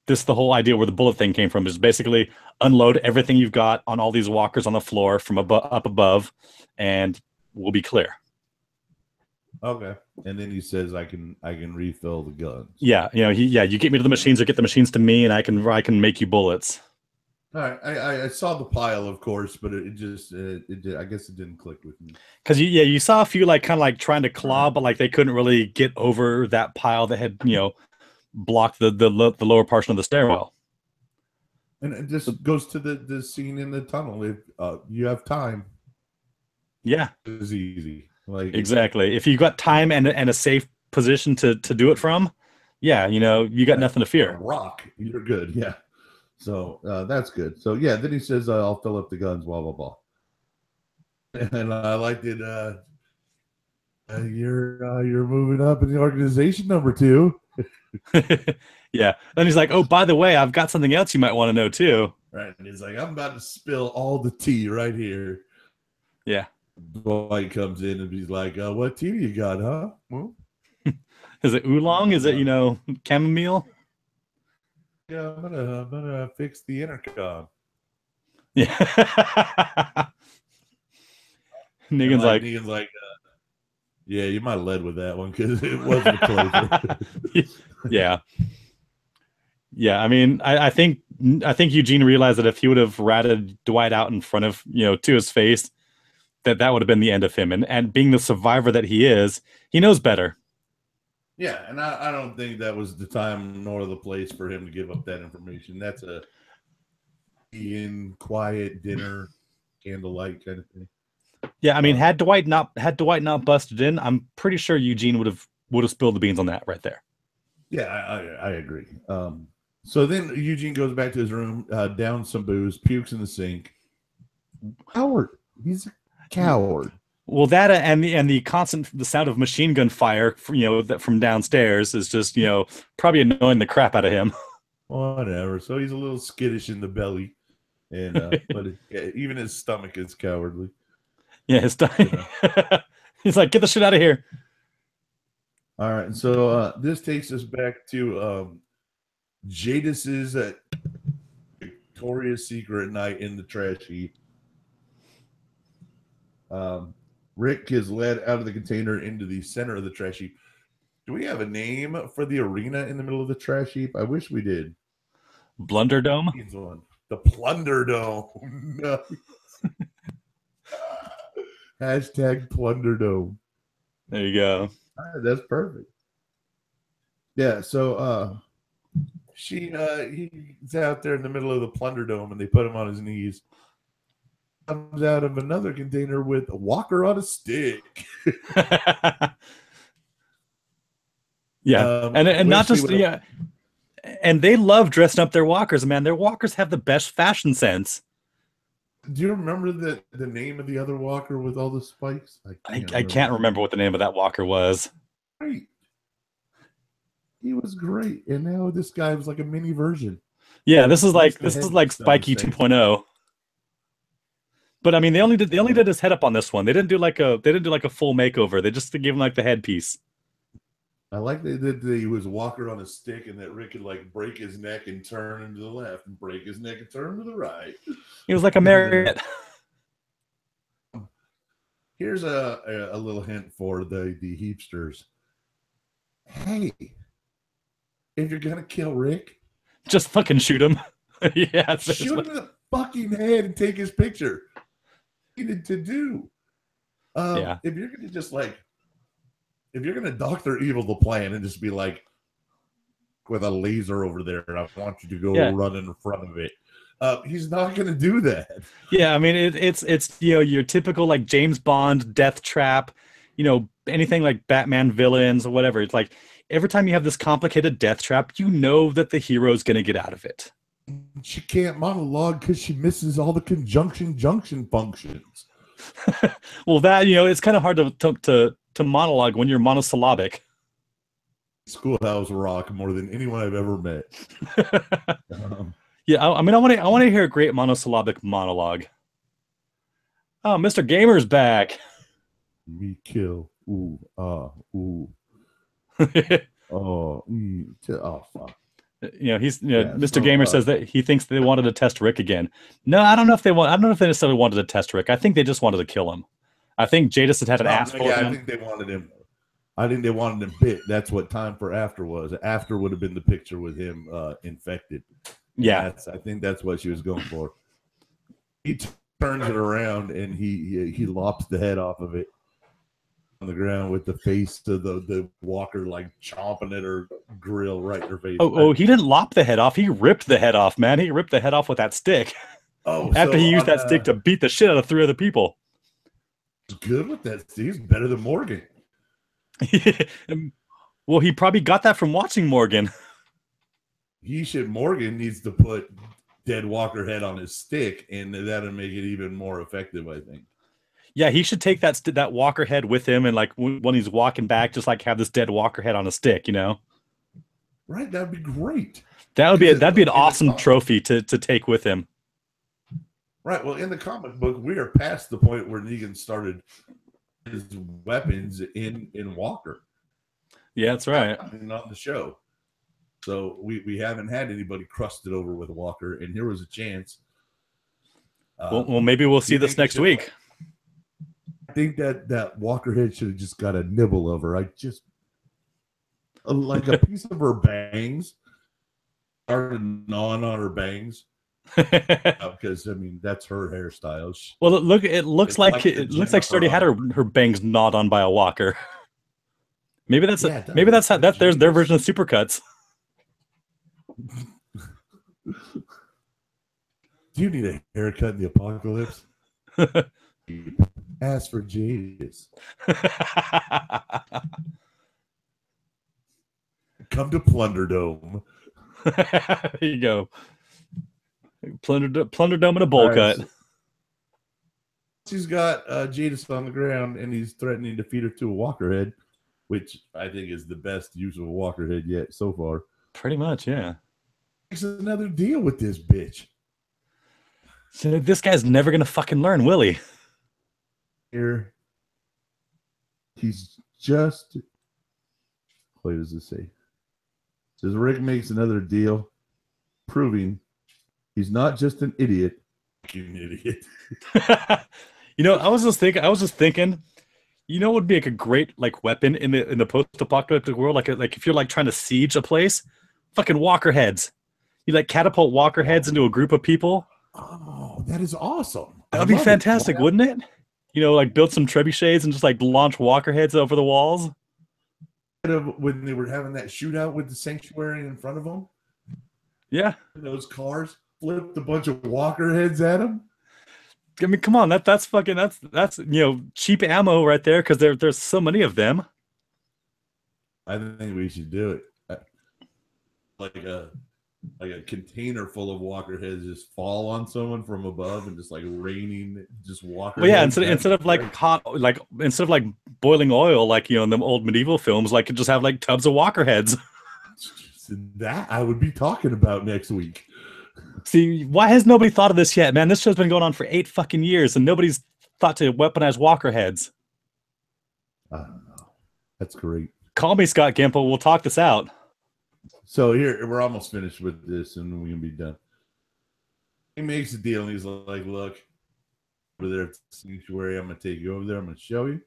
this is the whole idea where the bullet thing came from, is basically unload everything you've got on all these walkers on the floor from up above, and we'll be clear. Okay. And then he says, I can refill the guns. Yeah, you get me to the machines or get the machines to me, and I can make you bullets. All right. I saw the pile, of course, but it just I guess it didn't click with me. Because you saw a few kind of trying to claw, but they couldn't really get over that pile that had blocked the lower portion of the stairwell. And it just goes to the scene in the tunnel. If you have time, yeah, it's easy. Exactly. If you got time and a safe position to do it from, yeah, you got nothing to fear. A rock, you're good. Yeah. So that's good. So yeah, then he says, "I'll fill up the guns." Blah blah blah. And I liked it. You're moving up in the organization, number 2. Yeah. Then he's like, "Oh, by the way, I've got something else you might want to know too." Right. And he's like, "I'm about to spill all the tea right here." Yeah. Dwight comes in and he's like, "What tea do you got, huh?" Well, is it oolong? Is it chamomile? Yeah, I'm gonna fix the intercom. Yeah. Negan's like, yeah, you might have led with that one because it wasn't a closer. Yeah. Yeah, I mean, I think Eugene realized that if he would have ratted Dwight out in front of, to his face, that would have been the end of him. And being the survivor that he is, he knows better. Yeah, and I don't think that was the time nor the place for him to give up that information. That's a in quiet dinner, candlelight kind of thing. Yeah, I mean, had Dwight not busted in, I'm pretty sure Eugene would have spilled the beans on that right there. Yeah, I agree. So then Eugene goes back to his room, downs some booze, pukes in the sink. Coward. He's a coward. Well, that and the sound of machine gun fire, from downstairs is just, probably annoying the crap out of him. Whatever. So he's a little skittish in the belly, and but even his stomach is cowardly. Yeah, his stomach. He's like, get the shit out of here. All right, and so this takes us back to Jadis's Victoria's Secret night in the trash heap. Rick is led out of the container into the center of the trash heap. Do we have a name for the arena in the middle of the trash heap? I wish we did. Blunderdome? The Plunderdome. No. Hashtag Plunderdome. There you go. Right, that's perfect. Yeah, so he's out there in the middle of the Plunderdome, and they put him on his knees. Comes out of another container with a walker on a stick. Yeah, and not just and they love dressing up their walkers, man. Their walkers have the best fashion sense. Do you remember the name of the other walker with all the spikes? I can't remember what the name of that walker was. Great. He was great, and now this guy was like a mini version. Yeah, this is like Spiky 2.0. But I mean, they only did his head up on this one. They didn't do like a full makeover. They just gave him like the headpiece. I like that he was a walker on a stick, and that Rick could like break his neck and turn to the left, and break his neck and turn to the right. He was like a marionette. Here's a little hint for the heapsters. Hey, if you're gonna kill Rick, just fucking shoot him. Yeah, shoot him in the fucking head and take his picture. Needed to do. Yeah. If you're gonna just like, if you're gonna Dr. Evil the plan and just be like, with a laser over there, and I want you to go run in front of it. He's not gonna do that. Yeah, I mean it's your typical like James Bond death trap, anything like Batman villains or whatever. It's like every time you have this complicated death trap, you know that the hero's gonna get out of it. She can't monologue because she misses all the conjunction junction functions. Well, that it's kind of hard to monologue when you're monosyllabic. Schoolhouse Rock more than anyone I've ever met. Yeah, I mean, I want to hear a great monosyllabic monologue. Oh, Mr. Gamer's back. Me kill. Ooh, ooh. Oh, fuck. Mr. Gamer says that he thinks they wanted to test Rick again. No, I don't know if they necessarily wanted to test Rick. I think they just wanted to kill him. I think Jadis had an ass full of him. I think they wanted him. I think they wanted him bit. That's what Time for After was. After would have been the picture with him infected. Yeah, I think that's what she was going for. He turns it around and he lops the head off of it on the ground with the face to the walker like chomping at her grill right in her face. Oh, he didn't lop the head off. He ripped the head off, man. He ripped the head off with that stick. Oh, after he used that stick to beat the shit out of 3 other people. Good with that. He's better than Morgan. Well, he probably got that from watching Morgan. Morgan needs to put dead walker head on his stick, and that'll make it even more effective, I think. Yeah, he should take that walker head with him, and like when he's walking back, just like have this dead walker head on a stick, Right, that'd be great. That'd be an awesome trophy to take with him. Right. Well, in the comic book, we are past the point where Negan started his weapons in Walker. Yeah, that's right. On the show. So we haven't had anybody crusted over with Walker, and here was a chance Well, maybe we'll see this next week. I think that Walkerhead should have just got a nibble of her. Like a piece of her bangs, started gnawing on her bangs. Because I mean that's her hairstyle. Well, it looks like she already had her bangs gnawed on by a walker. Maybe that's their version of supercuts. Do you need a haircut in the apocalypse? Ask for Jesus. Come to Plunderdome. There you go. Plunderdome and a bowl cut. So she's got Jadis on the ground, and he's threatening to feed her to a walkerhead, which I think is the best use of a walkerhead yet so far. Pretty much, yeah. Makes another deal with this bitch. So this guy's never gonna fucking learn, will he? Here, he's just. What does it say? It says Rick makes another deal, proving he's not just an idiot. An idiot. I was just thinking. You know, what would be like a great like weapon in the post-apocalyptic world, like if you're like trying to siege a place, fucking walkerheads. You like catapult walkerheads into a group of people. Oh, that is awesome. That'd be fantastic, wouldn't it? Like build some trebuchets and just like launch walkerheads over the walls. When they were having that shootout with the sanctuary in front of them. Yeah. Those cars flipped a bunch of walkerheads at them. I mean, come on, that's cheap ammo right there because there's so many of them. I think we should do it. Like a container full of walkerheads just fall on someone from above and just like raining just walkerheads. Well, yeah, instead of like boiling oil like in them old medieval films, like just have like tubs of walkerheads. That I would be talking about next week. See, why has nobody thought of this yet, man? This show's been going on for 8 fucking years and nobody's thought to weaponize walkerheads. I don't know. That's great. Call me, Scott Gimple. We'll talk this out. So here, we're almost finished with this and we can be done. He makes a deal and he's like, look, over there at the sanctuary, I'm going to take you over there. I'm going to show you.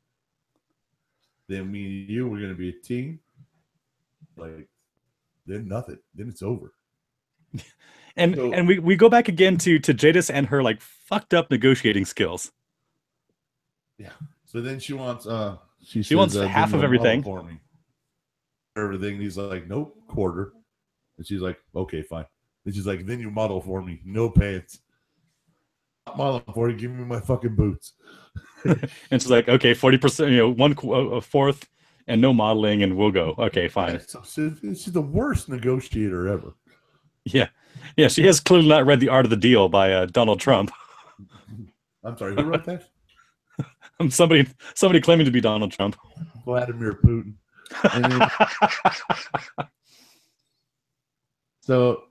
Then me and you, we're going to be a team. Like, then nothing. Then it's over. And we go back again to Jadis and her like fucked up negotiating skills. Yeah. So then she wants she wants half of everything for me. Everything. He's like, nope, quarter. And she's like, okay, fine. And she's like, then you model for me, no pants. I'm modeling for you. Give me my fucking boots. And she's like, okay, 40%, a fourth, and no modeling, and we'll go. Okay, fine. Yeah, so she's the worst negotiator ever. Yeah. She has clearly not read The Art of the Deal by Donald Trump. I'm sorry, who wrote that? Somebody claiming to be Donald Trump. Vladimir Putin. So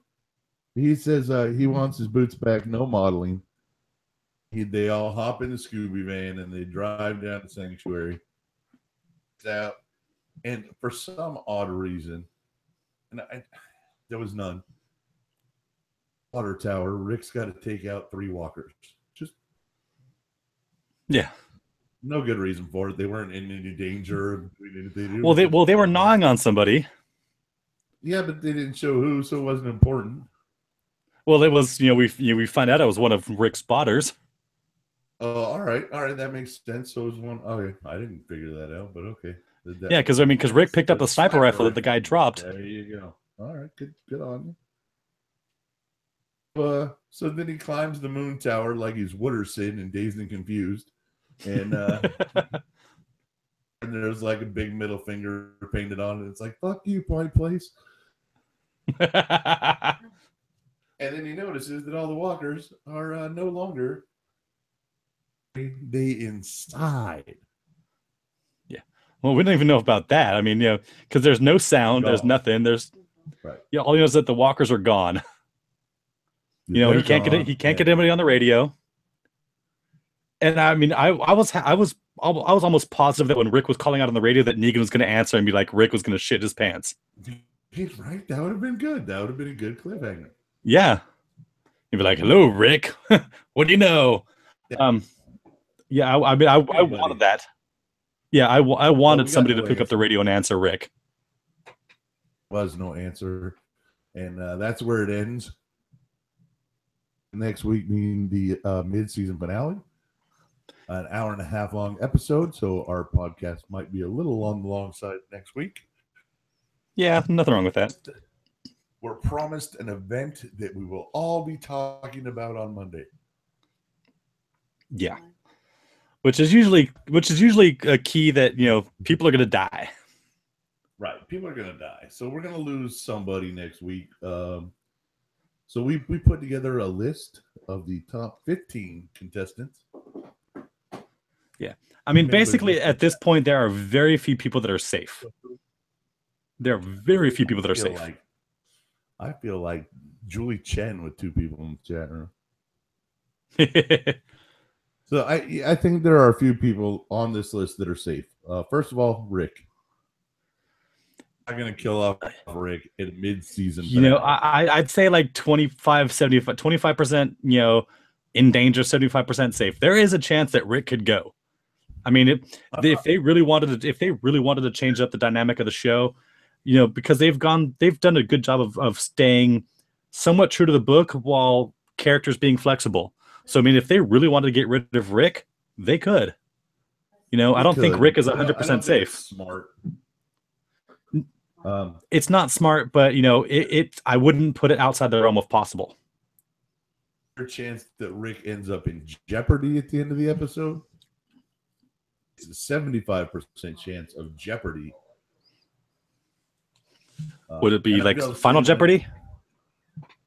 he says he wants his boots back, no modeling. They all hop in the Scooby van and they drive down the sanctuary. Out, and for some odd reason, and there was none. Water tower. Rick's got to take out 3 walkers. Just no good reason for it. They weren't in any danger of doing anything. Well, they were gnawing on somebody. Yeah, but they didn't show who, so it wasn't important. Well, it was we find out it was one of Rick's spotters. Oh, all right, that makes sense. So it was one. Okay, I didn't figure that out, but okay. Yeah, because Rick picked up a sniper rifle that the guy dropped. There you go. All right, good on you. So then he climbs the moon tower like he's Wooderson and Dazed and Confused, and and there's like a big middle finger painted on it. It's like fuck you, point place. And then he notices that all the walkers are no longer they inside. Yeah. Well, we don't even know about that. I mean, because there's no sound, there's nothing. There's right. All he knows is that the walkers are gone. He can't get anybody on the radio. And I mean, I was almost positive that when Rick was calling out on the radio that Negan was going to answer and be like, Rick was going to shit his pants. He's right. That would have been good. That would have been a good cliffhanger. Yeah. You'd be like, "Hello, Rick. What do you know?" Yeah. Yeah. I mean, I wanted that. Yeah, I wanted somebody to pick up the radio and answer Rick. Was no answer, and that's where it ends. Next week being the mid-season finale, an hour and a half long episode, so our podcast might be a little on the long side next week. Yeah, nothing wrong with that. We're promised an event that we will all be talking about on Monday. Yeah, which is usually a key that people are going to die. Right, people are going to die, so we're going to lose somebody next week. So we put together a list of the top 15 contestants. Yeah, I mean, basically at this point, there are very few people that are safe. There are very few people that are safe. I feel like Julie Chen with 2 people in the chat room. So I think there are a few people on this list that are safe. First of all, Rick. I'm going to kill off Rick in mid-season. I'd say like 25%, in danger, 75% safe. There is a chance that Rick could go. I mean, if they really wanted to change up the dynamic of the show, because they've done a good job of staying somewhat true to the book while characters being flexible. So I mean, if they really wanted to get rid of Rick, they could. I don't think Rick is 100% safe. Smart. It's not smart, but I wouldn't put it outside the realm of possible. There's a chance that Rick ends up in jeopardy at the end of the episode. It's a 75% chance of jeopardy. Would it be like Final Jeopardy?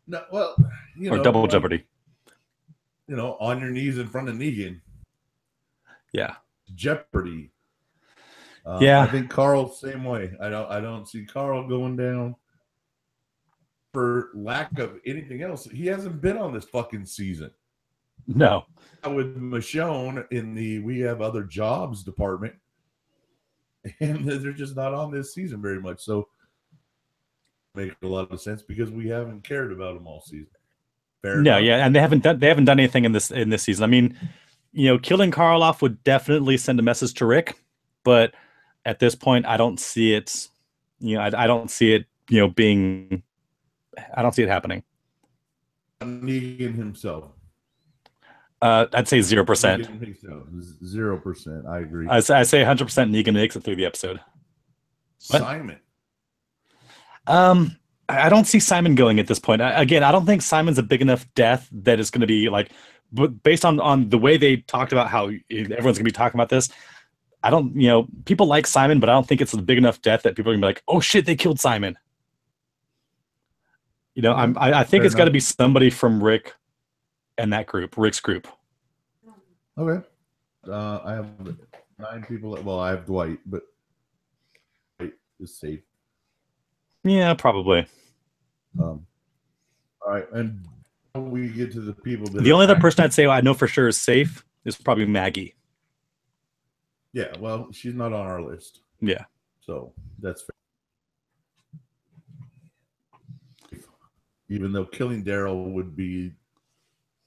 No, well, or Double Jeopardy. On your knees in front of Negan. Yeah. Jeopardy. Yeah. I think Carl's same way. I don't see Carl going down for lack of anything else. He hasn't been on this fucking season. No. With Michonne in the We Have Other Jobs department, and they're just not on this season very much. So make a lot of sense because we haven't cared about them all season. Fair enough. Yeah, and they haven't done anything in this season. I mean, killing Carl off would definitely send a message to Rick, but at this point, I don't see it. I don't see it. I don't see it happening. Negan himself. I'd say 0%. 0%. I agree. I say 100% Negan makes it through the episode. What? Simon. I don't see Simon going at this point. Again, I don't think Simon's a big enough death that it's going to be like, but based on the way they talked about how everyone's going to be talking about this, I don't, people like Simon, but I don't think it's a big enough death that people are going to be like, oh shit, they killed Simon. I think it's got to be somebody from Rick and that group, Rick's group. Okay. I have 9 people. Well, I have Dwight, but Dwight is safe. Yeah, probably. All right, and we get to the people that the only other person I'd say I know for sure is safe is probably Maggie. Yeah, well, she's not on our list. Yeah. So that's fair. Even though killing Daryl would be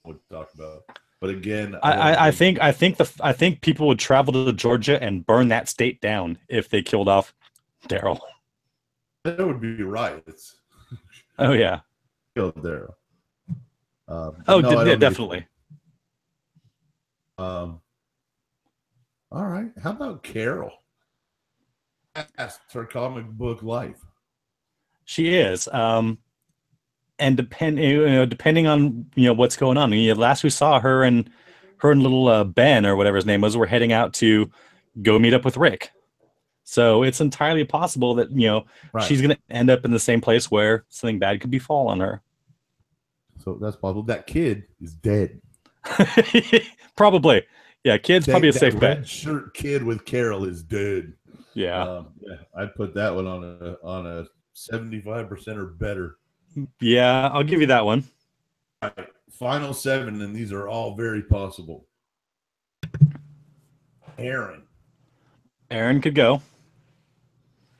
what to talk about. But again, I think people would travel to Georgia and burn that state down if they killed off Daryl. That would be riots. Oh yeah. Kill Daryl. Definitely. All right. How about Carol? That's her comic book life. She is. And depending on what's going on. Last we saw her and little Ben or whatever his name was were heading out to go meet up with Rick. So it's entirely possible that she's going to end up in the same place where something bad could befall on her. So that's possible. That kid is dead. Probably. Yeah, kid's probably a safe bet. Red shirt kid with Carol is dead. Yeah. I'd put that one on a 75% or better. Yeah, I'll give you that one. All right, final 7, and these are all very possible. Aaron could go.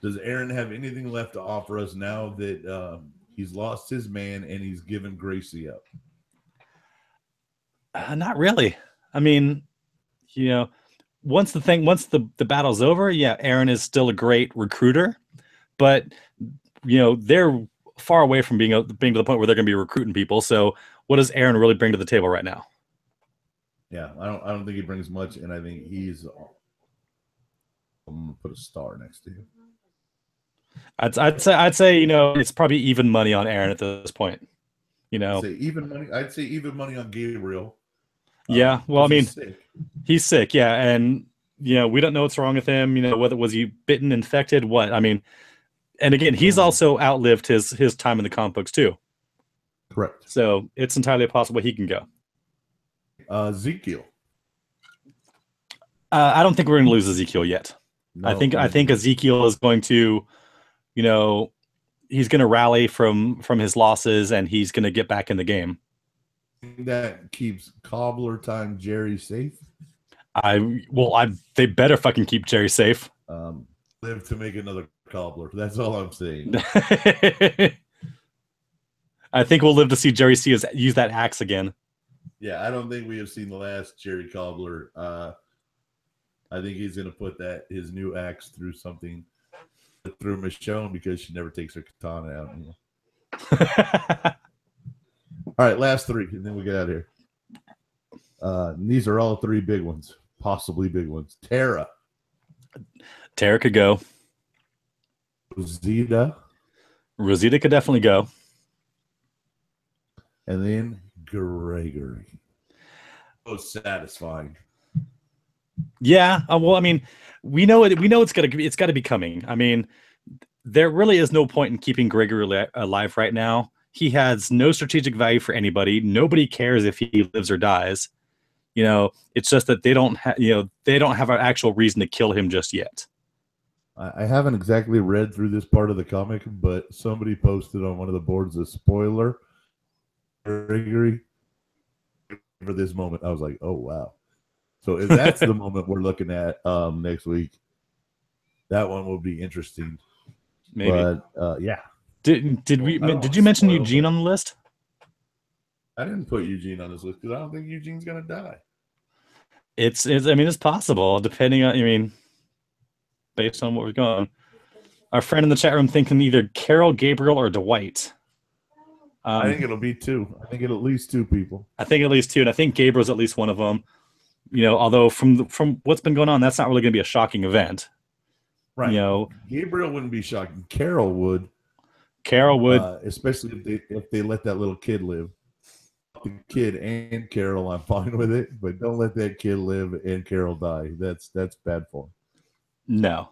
Does Aaron have anything left to offer us now that he's lost his man and he's given Gracie up? Not really. I mean, you know, once the battle's over, yeah, Aaron is still a great recruiter, but they're far away from being to the point where they're going to be recruiting people. So, what does Aaron really bring to the table right now? Yeah, I don't think he brings much, and I think he's. I'm gonna put a star next to him. I'd say it's probably even money on Aaron at this point. I'd say even money on Gabriel. Yeah, well, I mean, he's sick. Yeah, and we don't know what's wrong with him. Whether was he bitten, infected, what? I mean, and again, he's also outlived his time in the comic books too. Correct. So it's entirely possible he can go. Ezekiel. I don't think we're going to lose Ezekiel yet. No, I think Ezekiel is going to, he's going to rally from his losses and he's going to get back in the game. That keeps Cobbler time Jerry safe. They better fucking keep Jerry safe. Live to make another Cobbler. That's all I'm saying. I think we'll live to see Jerry C use that axe again. Yeah, I don't think we have seen the last Jerry Cobbler. I think he's going to put his new axe through something, through Michonne, because she never takes her katana out. All right, last three, and then we get out of here. These are all three big ones, possibly big ones. Tara could go. Rosita could definitely go. And then Gregory. So satisfying. Yeah, well, I mean, we know it's got to be coming. I mean, there really is no point in keeping Gregory alive right now. He has no strategic value for anybody. Nobody cares if he lives or dies. It's just that they don't have an actual reason to kill him just yet. I haven't exactly read through this part of the comic, but somebody posted on one of the boards a spoiler. Gregory for this moment. I was like, oh wow. So if that's the moment we're looking at next week, that one will be interesting. Maybe. But yeah. Did you mention Eugene on the list? I didn't put Eugene on this list because I don't think Eugene's gonna die. It's possible, depending on based on what we're going. Our friend in the chat room thinking either Carol, Gabriel, or Dwight. I think it'll be two. I think it'll at least two people. I think at least two, and I think Gabriel's at least one of them. Although from what's been going on, that's not really going to be a shocking event. Right. Gabriel wouldn't be shocking. Carol would. Especially if they let that little kid live. The kid and Carol, I'm fine with it, but don't let that kid live and Carol die. That's bad for him. No.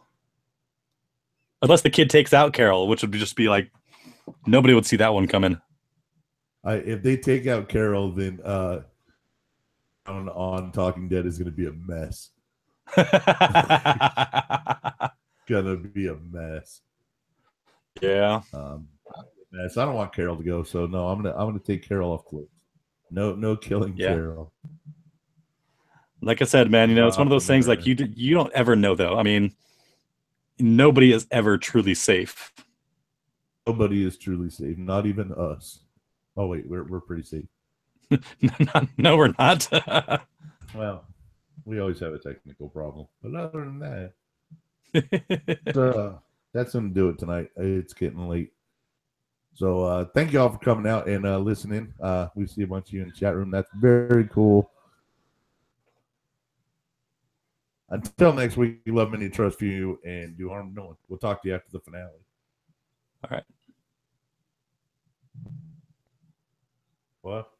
Unless the kid takes out Carol, which would just be like nobody would see that one coming. If they take out Carol, then on Talking Dead is going to be a mess. Gonna be a mess. Yeah. Mess. I don't want Carol to go, so no, I'm gonna take Carol off cliff. No killing Carol. Like I said, man, it's one of those things like you don't ever know though. I mean, nobody is ever truly safe. Nobody is truly safe, not even us. Oh wait, we're pretty safe. No, we're not. Well, we always have a technical problem, but other than that, that's gonna do it tonight. It's getting late, so thank you all for coming out and listening. We see a bunch of you in the chat room. That's very cool. Until next week, love, many, trust for you, and do harm no one. We'll talk to you after the finale. All right. What?